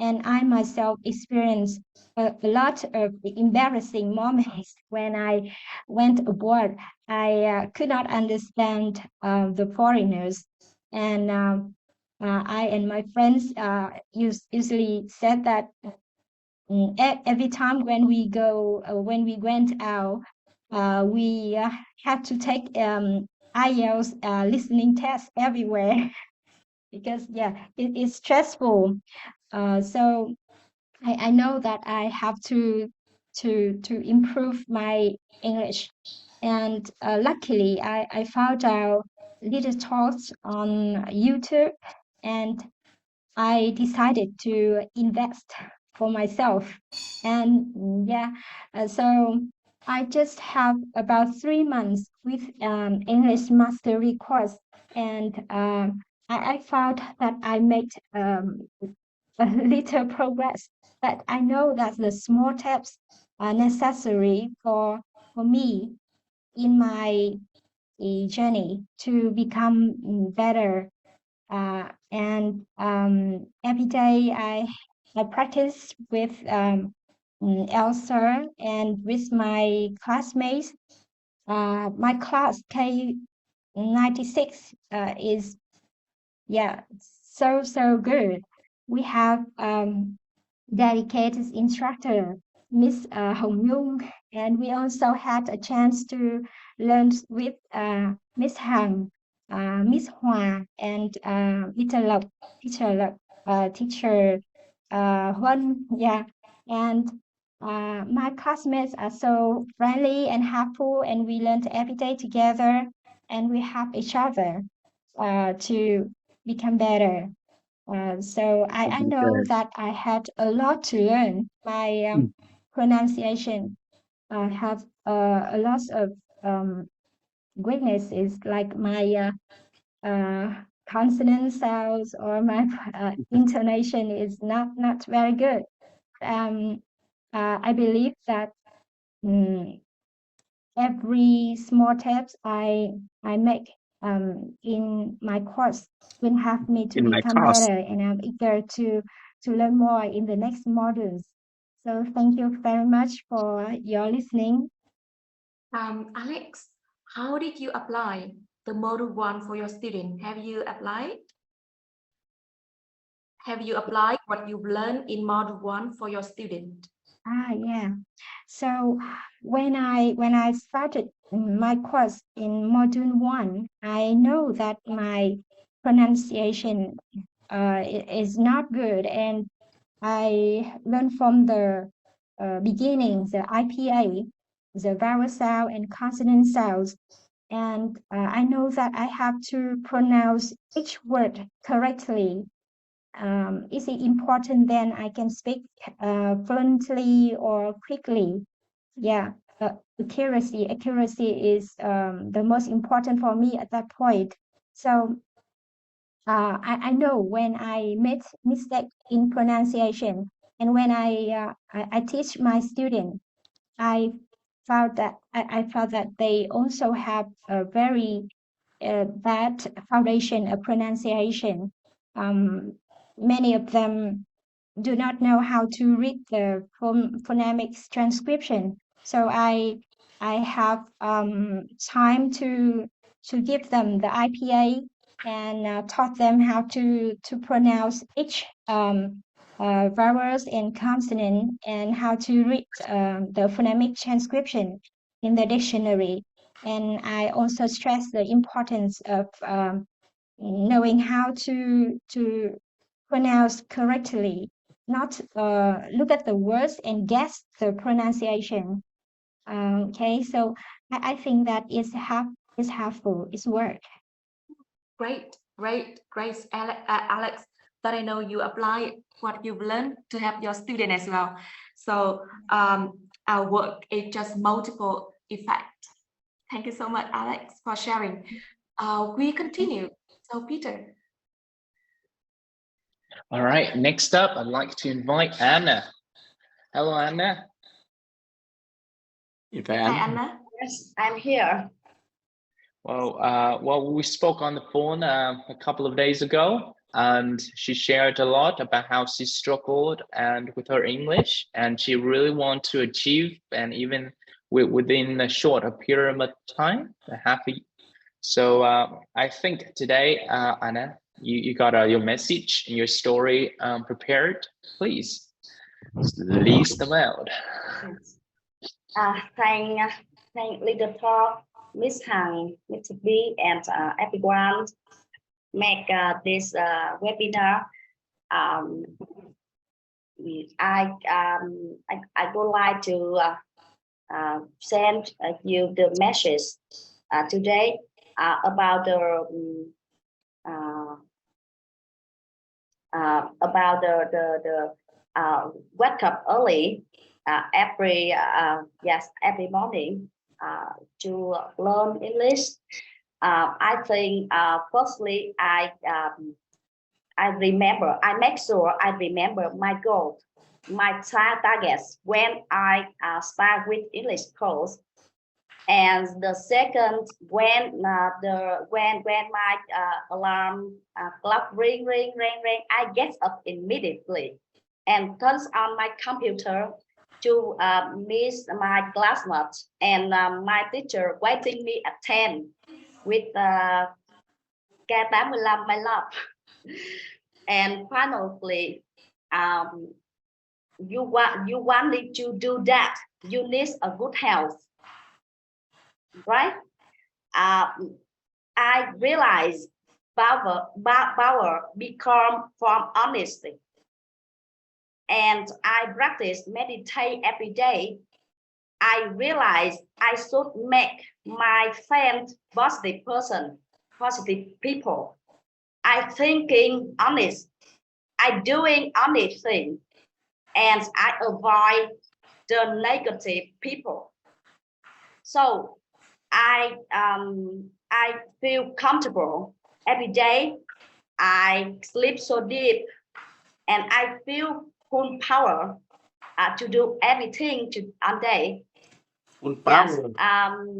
And I myself experienced a lot of embarrassing moments when I went abroad. I could not understand the foreigners, and I and my friends usually said that every time when we went out, we had to take IELTS listening tests everywhere because it is stressful. So I know that I have to improve my English, and luckily I found out little talks on YouTube, and I decided to invest for myself. And so I just have about 3 months with English mastery course, and I found that I made a little progress. But I know that the small steps are necessary for me in my journey to become better. And every day I practice with Elsa and with my classmates. My class K96 is so good. We have dedicated instructor, Miss Hồng Nhung, and we also had a chance to learn with Miss Hằng, Miss Hòa, and Mr. Lộc, teacher Huân, and my classmates are so friendly and helpful, and we learned every day together, and we help each other to become better. So I know that I had a lot to learn. My pronunciation have a lot of weaknesses, like my consonant sounds or my intonation is not very good. I believe that every small steps I make in my course will help me to In my become course. better, and I'm eager to learn more in the next modules. So thank you very much for your listening. Alex, how did you apply the module 1 for your student? Have you applied? Have you applied what you've learned in module 1 for your student? Yeah. So when I started my course in module 1, I know that my pronunciation is not good, and I learned from the beginning, the IPA, the vowel sound and consonant sounds, and I know that I have to pronounce each word correctly. Is it important then I can speak fluently or quickly? Yeah, accuracy is the most important for me at that point. So I know when I made mistake in pronunciation, and when I teach my student, I found that they also have a very bad foundation of pronunciation. Many of them do not know how to read the phonemics transcription. So I have time to give them the IPA and taught them how to pronounce each vowels and consonant, and how to read the phonemic transcription in the dictionary. And I also stress the importance of knowing how to pronounce correctly, not look at the words and guess the pronunciation. Okay, so I think that is helpful. It's work. Great, Alex. That I know you apply what you've learned to help your student as well. So our work is just multiple effect. Thank you so much, Alex, for sharing. We continue. So Peter. All right, next up, I'd like to invite Anna. Hello, Anna. Hi, Anna. Yes, I'm here. Well, we spoke on the phone a couple of days ago, and she shared a lot about how she struggled and with her English, and she really want to achieve, and even within a short period of time, So I think today, Anna, you got your message and your story prepared. Please, release them out. Thank Leader Talk, Miss Hằng, Mr. B, and everyone make this webinar. I would like to send you the message today about the wake up early every morning to learn English. I think firstly I make sure I remember my goal, my targets when I start with English course. And the second, when my alarm clock ring, I get up immediately and turns on my computer to miss my classmates, and my teacher waiting me at 10 with K85 my love. And finally, you wanted to do that, you need a good health, right? I realized power become from honesty, and I practice meditate every day. I realized I should make my friends positive person, positive people. I thinking honest, I doing honest thing, and I avoid the negative people. So I feel comfortable every day. I sleep so deep, and I feel full power to do everything on day. Full power. Yes.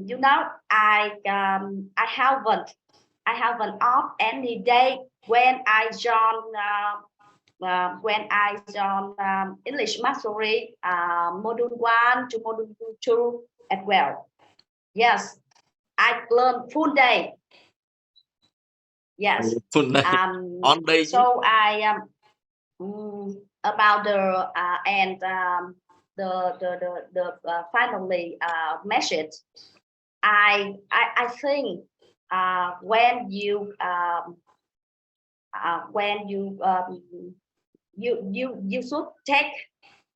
You know, I haven't off any day when I join English Mastery module 1 to module 2 as well. Yes, I learn full day. Yes. Full day. On day. So I about the finally message. I think when you should take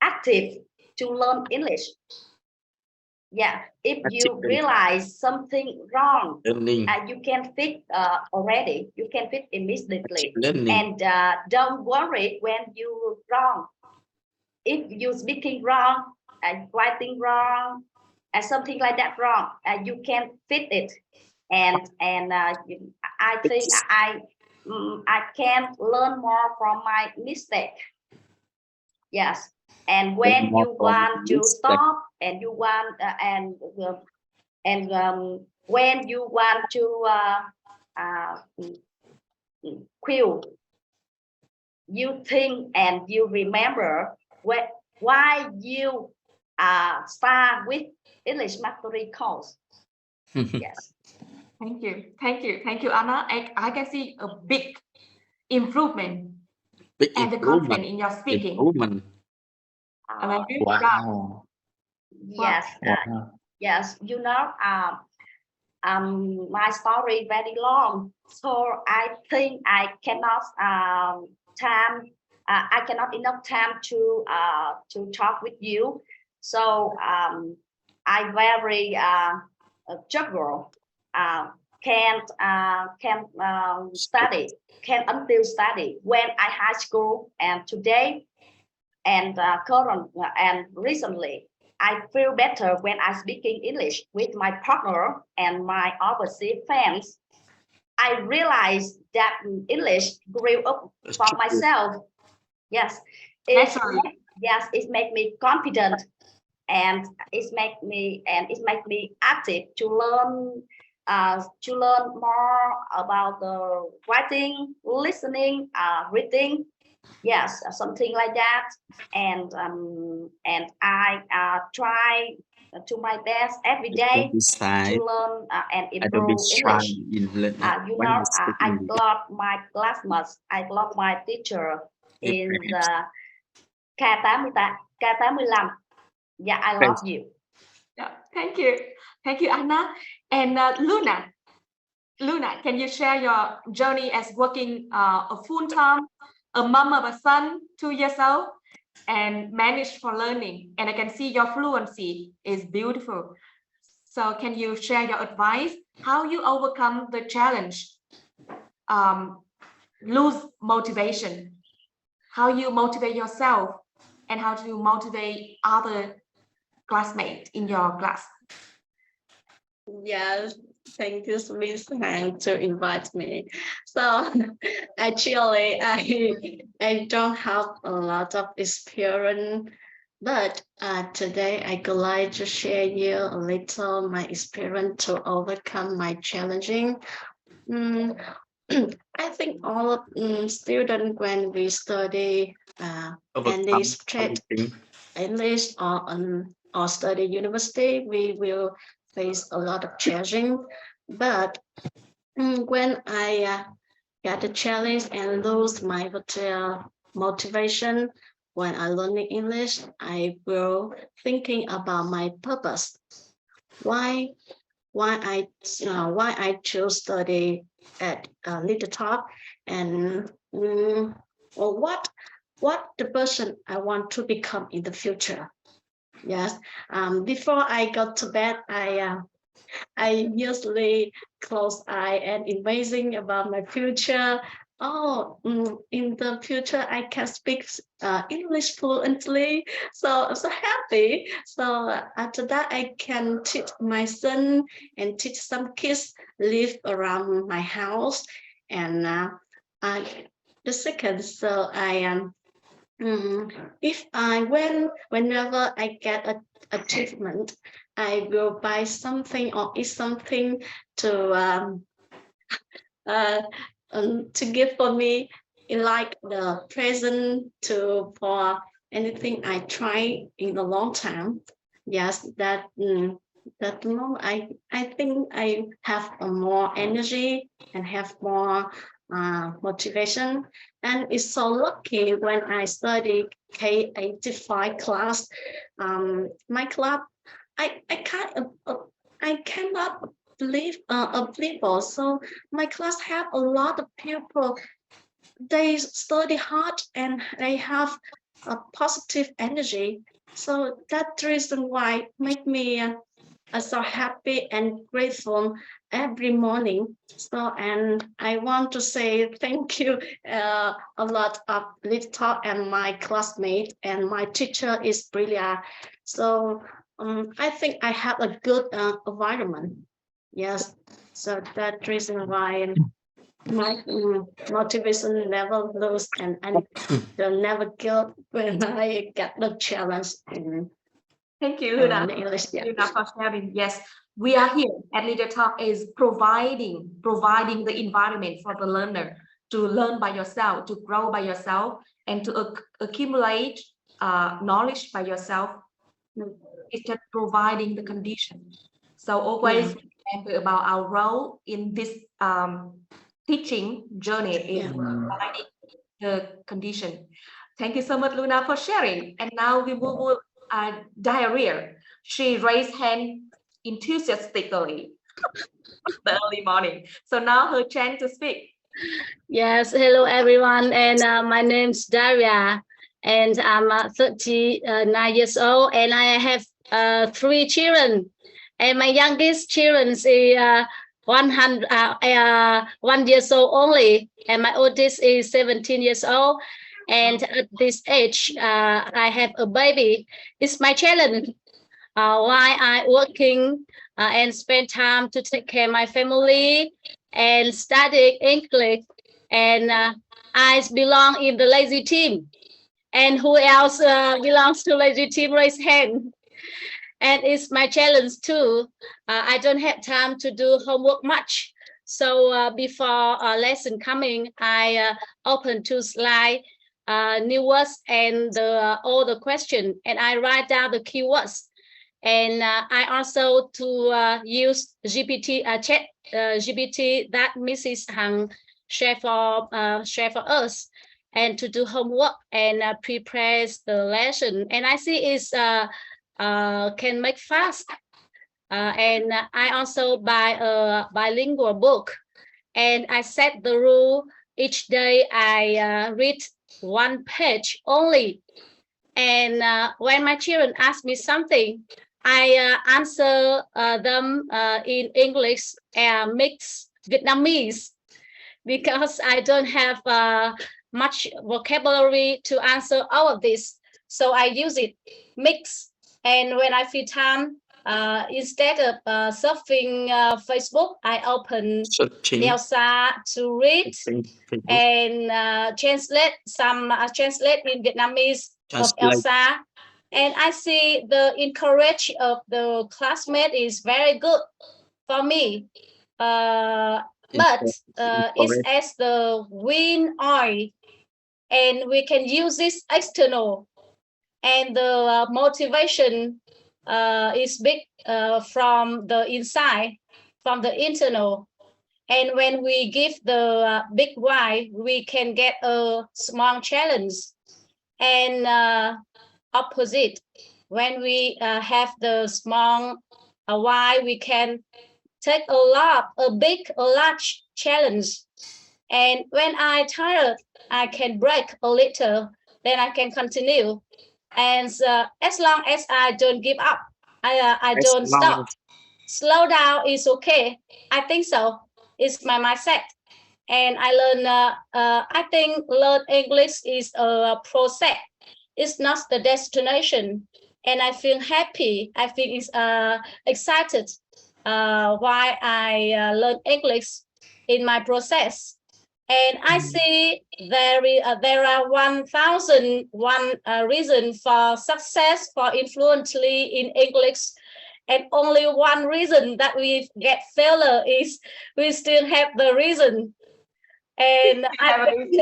active to learn English. Yeah, if you realize something wrong, you can fix already. You can fix immediately, and don't worry when you wrong. If you speaking wrong, writing wrong, and something like that wrong, you can fix it. And I think I can learn more from my mistake. Yes. And when you want to stop, and you want when you want to quit, you think and you remember why you start with English Mastery course. Yes. Thank you, Anna. I can see a big improvement and the confidence in your speaking. Wow. Yes. Yes. You know, my story very long, so I think I cannot enough time to talk with you. So I very struggle. Can't study, can't until study when I high school, and today and current and recently I feel better when I speaking English with my partner and my overseas friends. I realized that English grew up for myself. Yes, it makes me confident, and it makes me active to learn more about the writing, listening, reading. Yes, something like that. And I try to my best every day to learn and improve English. You know, I love my classmates. I love my teacher in the K85. Yeah, I love you. Yeah, thank you, Anna. And Luna, can you share your journey as working a full time, a mom of a son, 2 years old, and managed for learning? And I can see your fluency is beautiful. So can you share your advice, how you overcome the challenge, lose motivation, how you motivate yourself, and how to motivate other classmates in your class? Yes, thank you, Miss Han, to invite me. So actually, I don't have a lot of experience, but today I would like to share you a little my experience to overcome my challenging. I think all of students when we study English, English or study university, we will face a lot of challenging. But when I get a challenge and lose my motivation when I learning English, I will thinking about my purpose. Why I chose study at Little Talk, and or what the person I want to become in the future. Yes. Before I go to bed, I usually close eye and amazing about my future. Oh, in the future I can speak English fluently, so I'm so happy. So after that I can teach my son and teach some kids live around my house. And the second, so I am. If whenever I get a achievement, I will buy something or eat something to give for me, like the present for anything I try in a long time. Yes, that moment I think I have more energy and have more motivation. And it's so lucky when I study K85 class. My club, I cannot believe so my class have a lot of people. They study hard and they have a positive energy. So that's the reason why make me so happy and grateful every morning. So, and I want to say thank you a lot of Little Talk and my classmate, and my teacher is brilliant. So I think I have a good environment. Yes, so that's the reason why my motivation never lose, and I will never give when I get the challenge. Thank you, Luna. English, yeah. Luna, for sharing. Yes, we are here at Little Talk is providing the environment for the learner to learn by yourself, to grow by yourself, and to accumulate knowledge by yourself. It's just providing the conditions. So always remember about our role in this teaching journey is providing the condition. Thank you so much, Luna, for sharing. And now we move on. Diarrhea. She raised hand enthusiastically the early morning. So now her chance to speak. Yes, hello everyone, and my name's Daria, and I'm 39 years old, and I have 3 children, and my youngest children is 1 years old only, and my oldest is 17 years old. And at this age, I have a baby. It's my challenge. Why I working and spend time to take care of my family and study English. And I belong in the lazy team. And who else belongs to lazy team? Raise hand. And it's my challenge too. I don't have time to do homework much. So before lesson coming, I open to slide new words and all the question, and I write down the keywords. And I also to use GPT chat GPT that Mrs. Hằng share for us, and to do homework and prepare the lesson. And I see it's can make fast. And I also buy a bilingual book, and I set the rule each day I read 1 page only. And when my children ask me something, I answer them in English and mix Vietnamese, because I don't have much vocabulary to answer all of this. So I use it mix. And when I feel time, instead of surfing Facebook, I open Elsa to read and translate in Vietnamese of Elsa. And I see the encourage of the classmate is very good for me. but it's as the wind oil, and we can use this external, and the motivation is big from the inside, from the internal. And when we give the big why, we can get a small challenge. And opposite, when we have the small why, we can take a large challenge. And when I tired, I can break a little, then I can continue. And as long as I don't give up, I don't stop. Slow down is okay. I think so. It's my mindset. And I learn, I think learn English is a process. It's not the destination. And I feel happy. I feel excited why I learn English in my process. And I see there are 1,001 reasons for success, for influently in English. And only one reason that we get failure is we still have the reason. And I think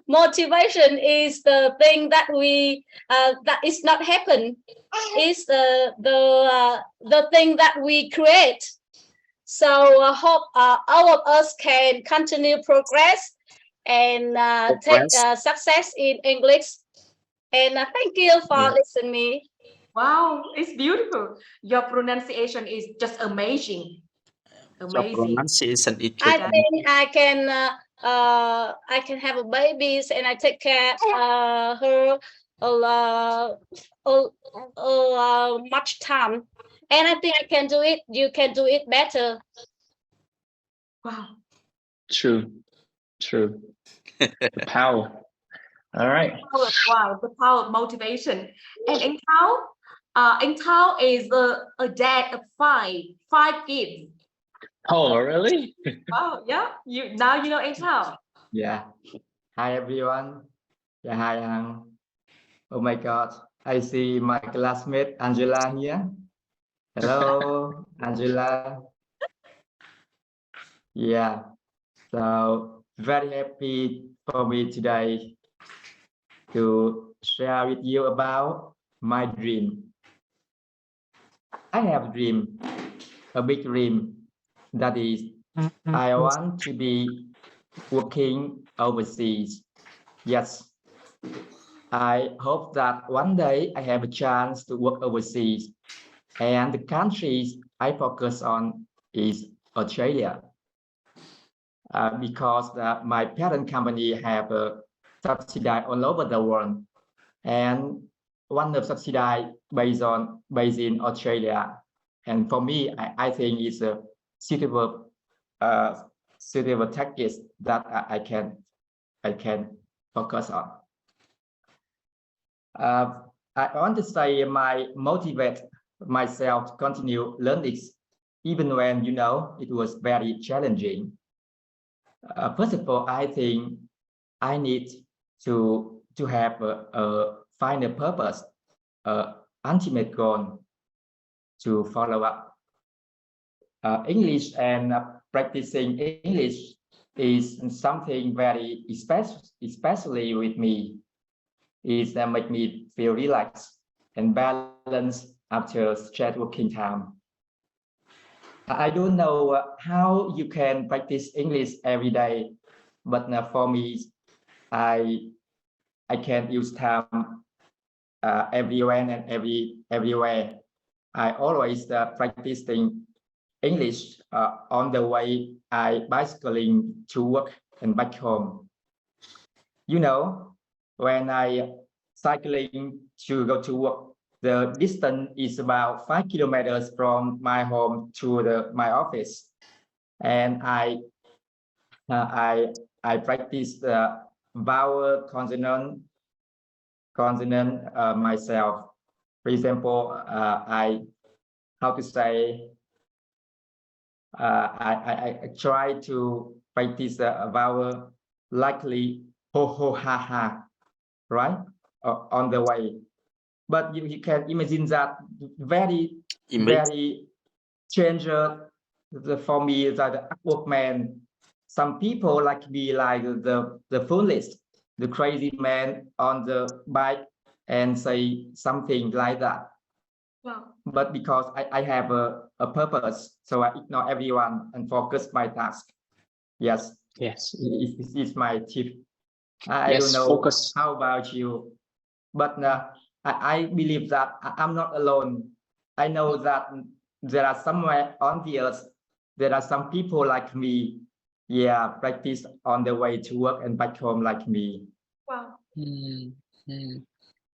motivation is the thing that we that is not happen. Is the thing that we create. So I hope all of us can continue progress and take success in English. And thank you for listening me. Wow, it's beautiful. Your pronunciation is just amazing. Amazing. Pronunciation is I think I can have a babies and I take care her much time. And I think I can do it. You can do it better. Wow. True. The power. All right. Wow, the power of motivation. And Anh Thao is a dad of five kids. Oh, really? Wow, yeah. Now you know Anh Thao. Yeah. Hi everyone. Yeah, hi. Oh my God. I see my classmate Angela here. Hello, Angela. Yeah. So very happy for me today to share with you about my dream. I have a dream, a big dream. That is, I want to be working overseas. Yes, I hope that one day I have a chance to work overseas. And the countries I focus on is Australia. Because my parent company have a subsidiary all over the world. And one of subsidiary based in Australia. And for me, I think it's a suitable tactics that I can focus on. I want to say my motivate myself to continue learning, even when it was very challenging. First of all, I think I need to have a final purpose, ultimate goal to follow up. English and practicing English is something very especially with me. It make me feel relaxed and balanced after stress working time. I don't know how you can practice English every day, but for me, I can use time everywhere and everywhere. I always practicing English on the way I bicycling to work and back home. When I cycling to go to work, the distance is about 5 kilometers from my home to my office, and I practice the vowel consonant myself. For example, I try to practice the vowel likely ho ho ha ha, right, on the way. But you can imagine that very change for me that the awkward man some people like me, like the foolish, the crazy man on the bike, and say something like that. Wow. But because I have a purpose, so I ignore everyone and focus my task. Yes. Yes. It's my tip. I Yes, don't know focus. how about you, but I believe that I'm not alone. I know that there are somewhere on the earth, there are some people like me, yeah, practice on the way to work and back home like me. Wow.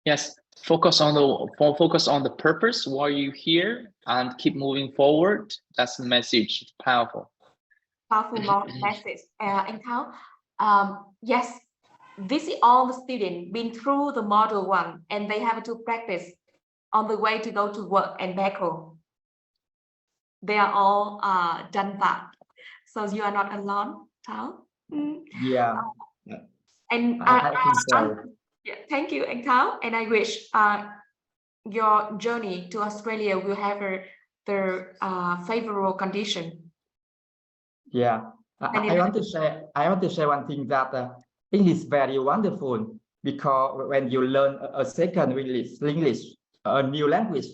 Yes, focus on the purpose while you're here and keep moving forward. That's the message. It's powerful. Powerful message. And how? Yes, this is all the students been through the model 1, and they have to practice on the way to go to work and back home. They are all done that. So you are not alone, Thao. Yeah. And I think so. yeah, thank you, Anh Thao. And I wish your journey to Australia will have the favorable condition. Yeah, I want to say one thing, that English is very wonderful, because when you learn a second English, a new language,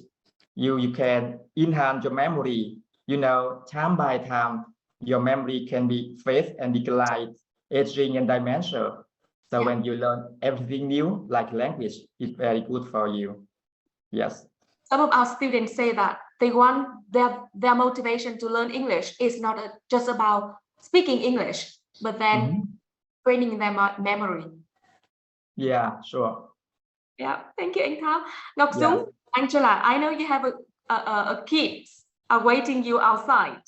you can enhance your memory. You know, time by time, your memory can be fade and decline, aging and dementia. So when you learn everything new, like language, it's very good for you. Yes. Some of our students say that they want their motivation to learn English is not just about speaking English, but then training their memory. Yeah, sure. Yeah, thank you, Anh Thao. Ngọc Dung, Angela, I know you have a kids awaiting you outside.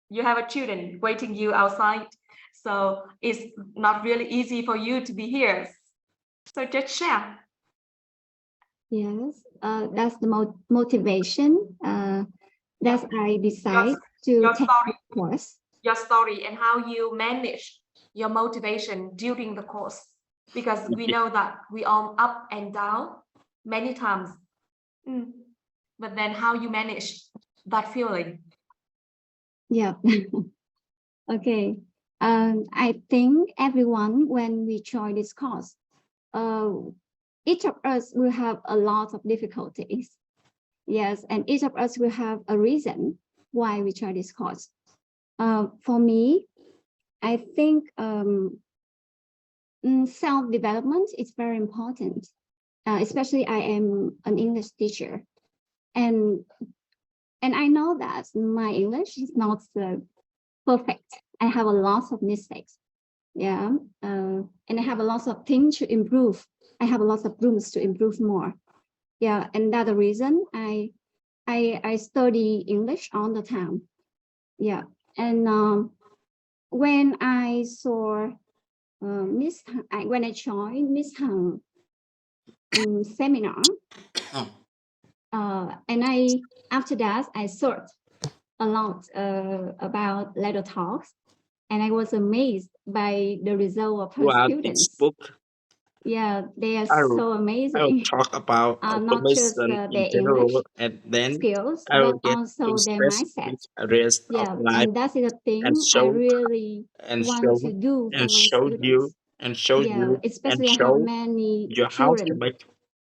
You have a children waiting you outside, so it's not really easy for you to be here. So just share. Yes, that's the motivation. That I decide to take the course. Your story and how you manage your motivation during the course, because we know that we all up and down many times. But then how you manage that feeling? Yeah. Okay. I think everyone, when we join this course, each of us will have a lot of difficulties. Yes, and each of us will have a reason why we try this course. For me, I think self-development is very important, especially I am an English teacher. And I know that my English is not perfect. I have a lot of mistakes. Yeah, and I have a lot of things to improve. I have a lot of rooms to improve more. Yeah, and that's the reason I study English all the time. Yeah, and when I saw when I joined Miss Hằng seminar, and after that I searched a lot about Ladder Talks, and I was amazed by the result of her students. Yeah, they are so amazing. I'll talk about not just their general, English and then skills, I'll but get also their mindset. Rest Yeah, of life, and that's the thing and I really want to do for my students. Especially I have many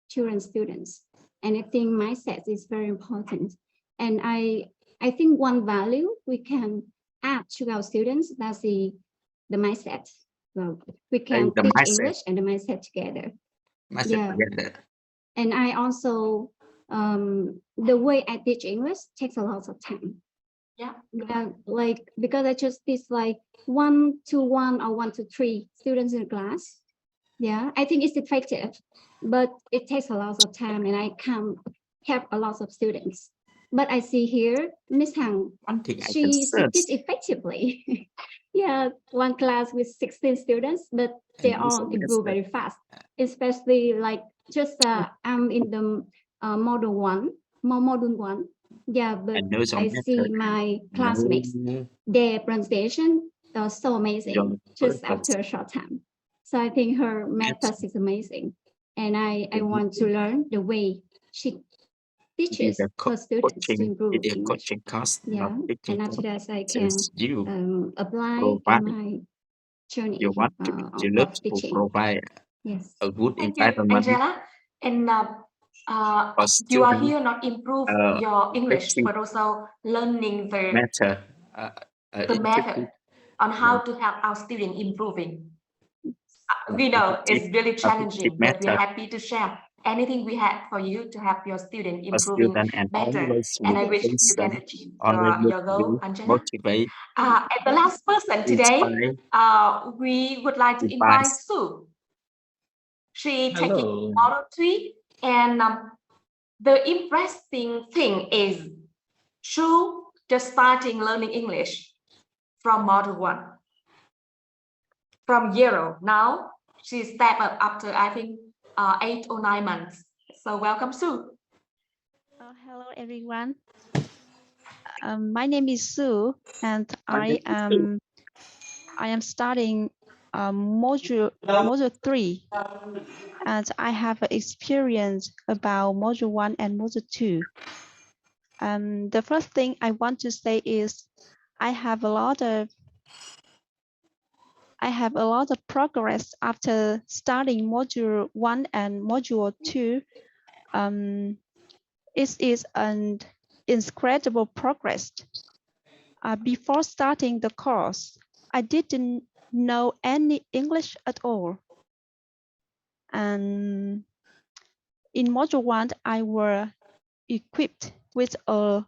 children students, and I think mindset is very important. And I think one value we can add to our students, that's the mindset. Well, we can teach English and the mindset together. And I also the way I teach English takes a lot of time. Yeah. Like because I just teach like 1-to-1 or 1-to-3 students in the class. Yeah, I think it's effective, but it takes a lot of time, and I can't help a lot of students. But I see here, Miss Hằng, she teaches effectively. Yeah, one class with 16 students, but they all improve very fast. Especially like just I'm in the module 1. Yeah, but I see my classmates, their presentation are so amazing just after a short time. So I think her method is amazing, and I want to learn the way she teachers for students to improve Video English. coaching course, Yeah, not teaching and after course. that I can Since you apply in provide, my journey you want to love of to teaching. provide Yes. a good Thank you, environment Angela. And for you are students. here not improve your English, Teaching but also learning matter. the method on how to help our student improving. We know it's really challenging, but we're happy to share anything we had for you to help your student improving student and better. always And I with wish you patience, can achieve always your goal, be Angela. motivate, And the last person today, inspire, we would like to invite advise. Sue. She taking Hello. Model 3, and the interesting thing is Sue just starting learning English from Model 1, from 0. Now she step up after I think 8 or 9 months. So welcome, Sue. Hello, everyone. My name is Sue, and I am studying module 3, and I have experience about module 1 and module 2. The first thing I want to say is I have a lot of progress after starting module 1 and module 2. It is an incredible progress. Before starting the course, I didn't know any English at all. And in module 1, I was equipped with a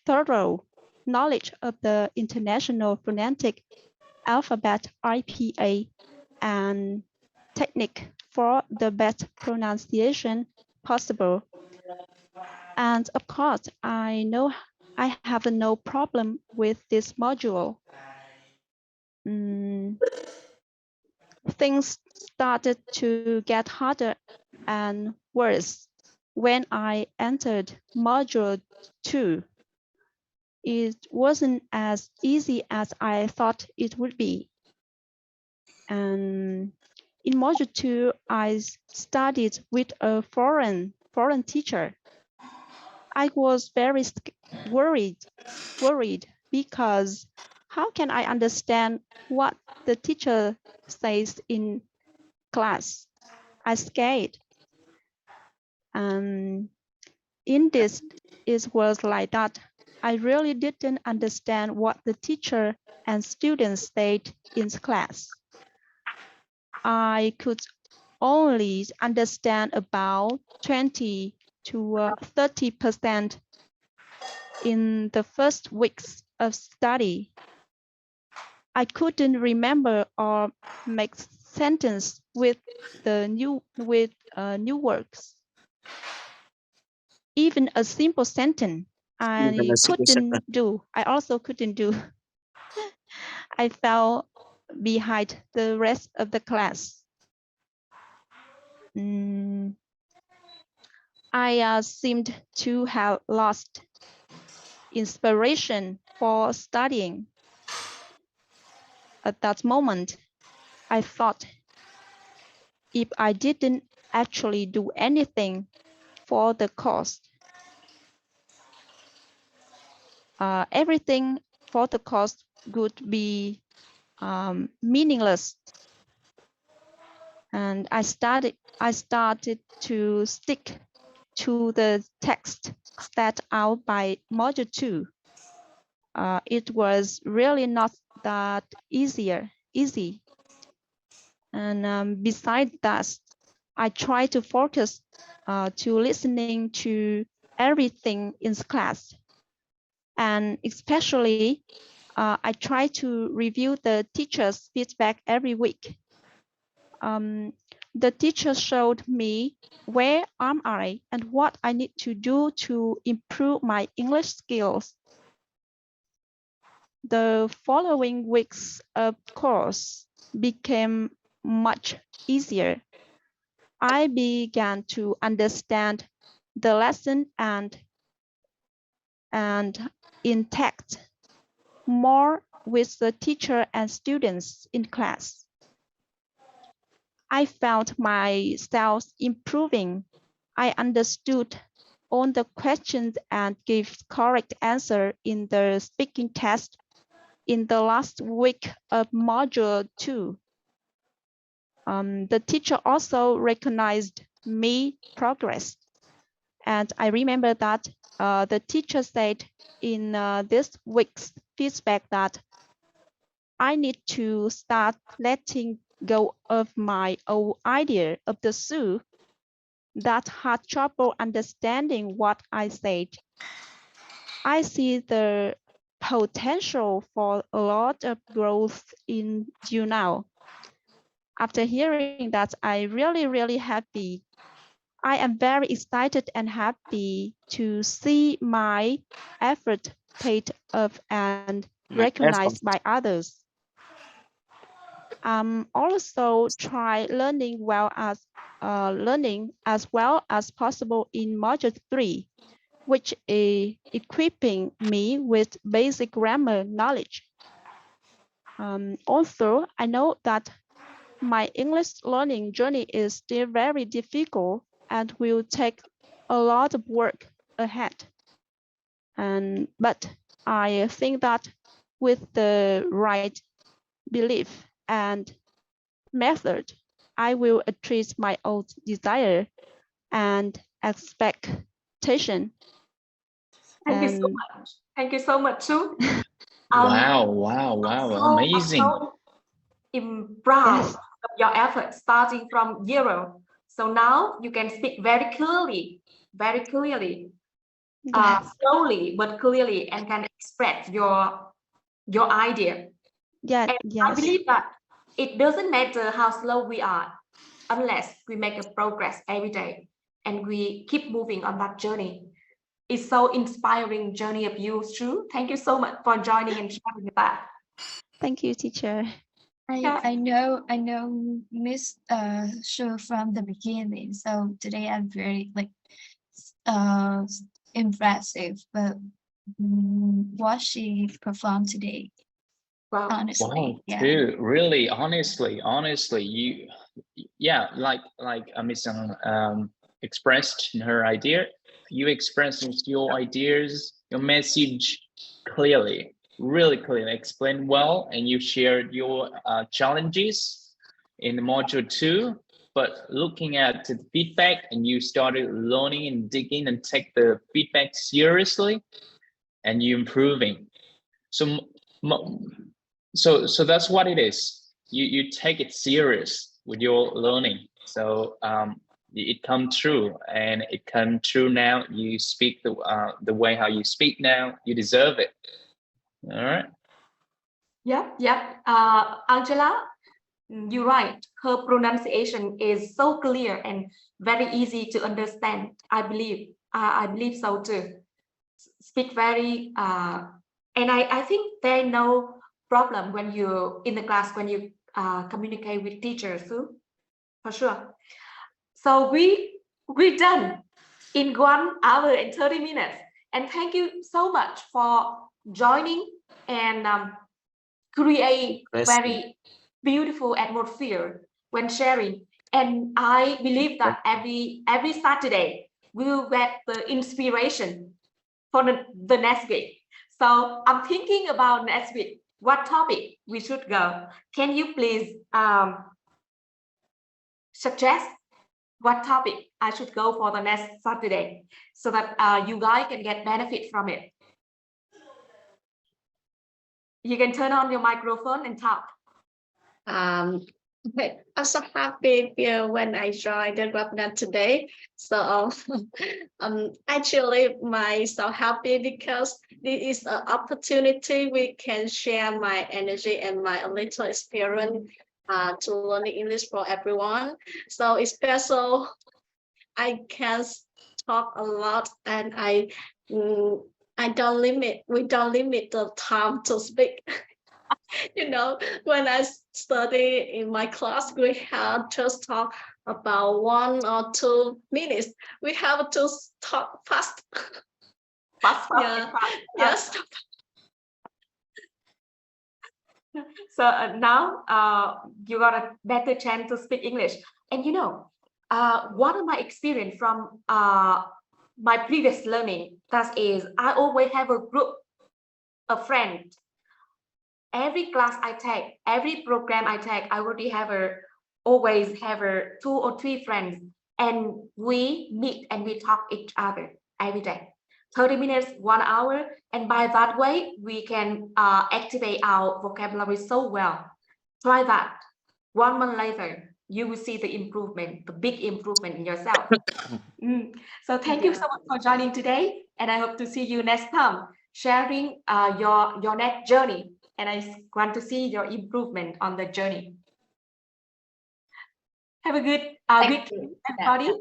thorough knowledge of the International Phonetic Alphabet IPA and technique for the best pronunciation possible. And of course, I know I have no problem with this module. Things started to get harder and worse when I entered module 2. It wasn't as easy as I thought it would be. And in module 2, I studied with a foreign teacher. I was very worried because how can I understand what the teacher says in class? I scared. In this, it was like that. I really didn't understand what the teacher and students said in class. I could only understand about 20 to 30% in the first weeks of study. I couldn't remember or make sentence with new words. Even a simple sentence I also couldn't do. I fell behind the rest of the class. I seemed to have lost inspiration for studying. At that moment, I thought if I didn't actually do anything for the course, everything for the course would be meaningless. And I started to stick to the text set out by module 2. It was really not that easy. And besides that, I try to focus to listening to everything in class. And especially, I try to review the teacher's feedback every week. The teacher showed me where am I and what I need to do to improve my English skills. The following weeks of course became much easier. I began to understand the lesson and interact more with the teacher and students in class. I felt myself improving I understood all the questions and gave correct answer in the speaking test in the last week of module 2. The teacher also recognized me progress. And I remember that the teacher said in this week's feedback that I need to start letting go of my old idea of the zoo that had trouble understanding what I said. I see the potential for a lot of growth in you now. After hearing that, I really happy. I am very excited and happy to see my effort paid off and recognized by others. Also try learning as well as possible in module 3, which is equipping me with basic grammar knowledge. Also, I know that my English learning journey is still very difficult and will take a lot of work ahead. But I think that with the right belief and method, I will achieve my own desire and expectation. Thank you so much. Thank you so much, too. Wow, amazing. I'm proud of your efforts starting from 0. So now you can speak very clearly, slowly but clearly, and can express your idea. And I believe that it doesn't matter how slow we are, unless we make a progress every day and we keep moving on that journey. It's so inspiring journey of yours, too. Thank you so much for joining and sharing that. Thank you, teacher. I know Miss Shu from the beginning, so today I'm very impressive, but what she performed today. Wow. Honestly, yeah. Too, really, honestly, you, like Miss expressed her idea. You expressed your ideas, your message clearly, really clearly, explained well, and you shared your challenges in module 2. But looking at the feedback, and you started learning and digging and take the feedback seriously, and you improving. So that's what it is. You take it serious with your learning. So it come true, and it come true now. You speak the way how you speak now. You deserve it. All right. Yep. Angela, you're right. Her pronunciation is so clear and very easy to understand. I believe so too. Speak very and I think there no problem when you in the class, when you communicate with teachers too, for sure. So we're done in 1 hour and 30 minutes. And thank you so much for joining and create very beautiful atmosphere when sharing. And I believe that every Saturday we will get the inspiration for the next week. So I'm thinking about next week, what topic we should go. Can you please suggest what topic I should go for the next Saturday, so that you guys can get benefit from it? You can turn on your microphone and talk. I'm so happy when I joined the webinar today. So actually, I'm so happy because this is an opportunity we can share my energy and my little experience to learning English for everyone. So it's special. I can talk a lot, and we don't limit the time to speak. You know, when I study in my class, we have just talk about 1 or 2 minutes. We have to talk fast. Yes. So now you got a better chance to speak English. And you know, one of my experience from my previous learning, that is, I always have a group of friends. Every class I take, every program I take, I already always have 2 or 3 friends, and we meet and we talk each other every day. 30 minutes, 1 hour, and by that way, we can activate our vocabulary so well. Try that. 1 month later, you will see the improvement, the big improvement in yourself. So thank you so much for joining today, and I hope to see you next time, sharing your next journey, and I want to see your improvement on the journey. Have a good week, everybody.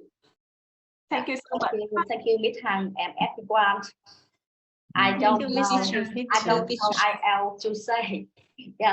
Thank you so much. Thank you, Miss Hằng and everyone. I don't know IELTS to say. Yeah.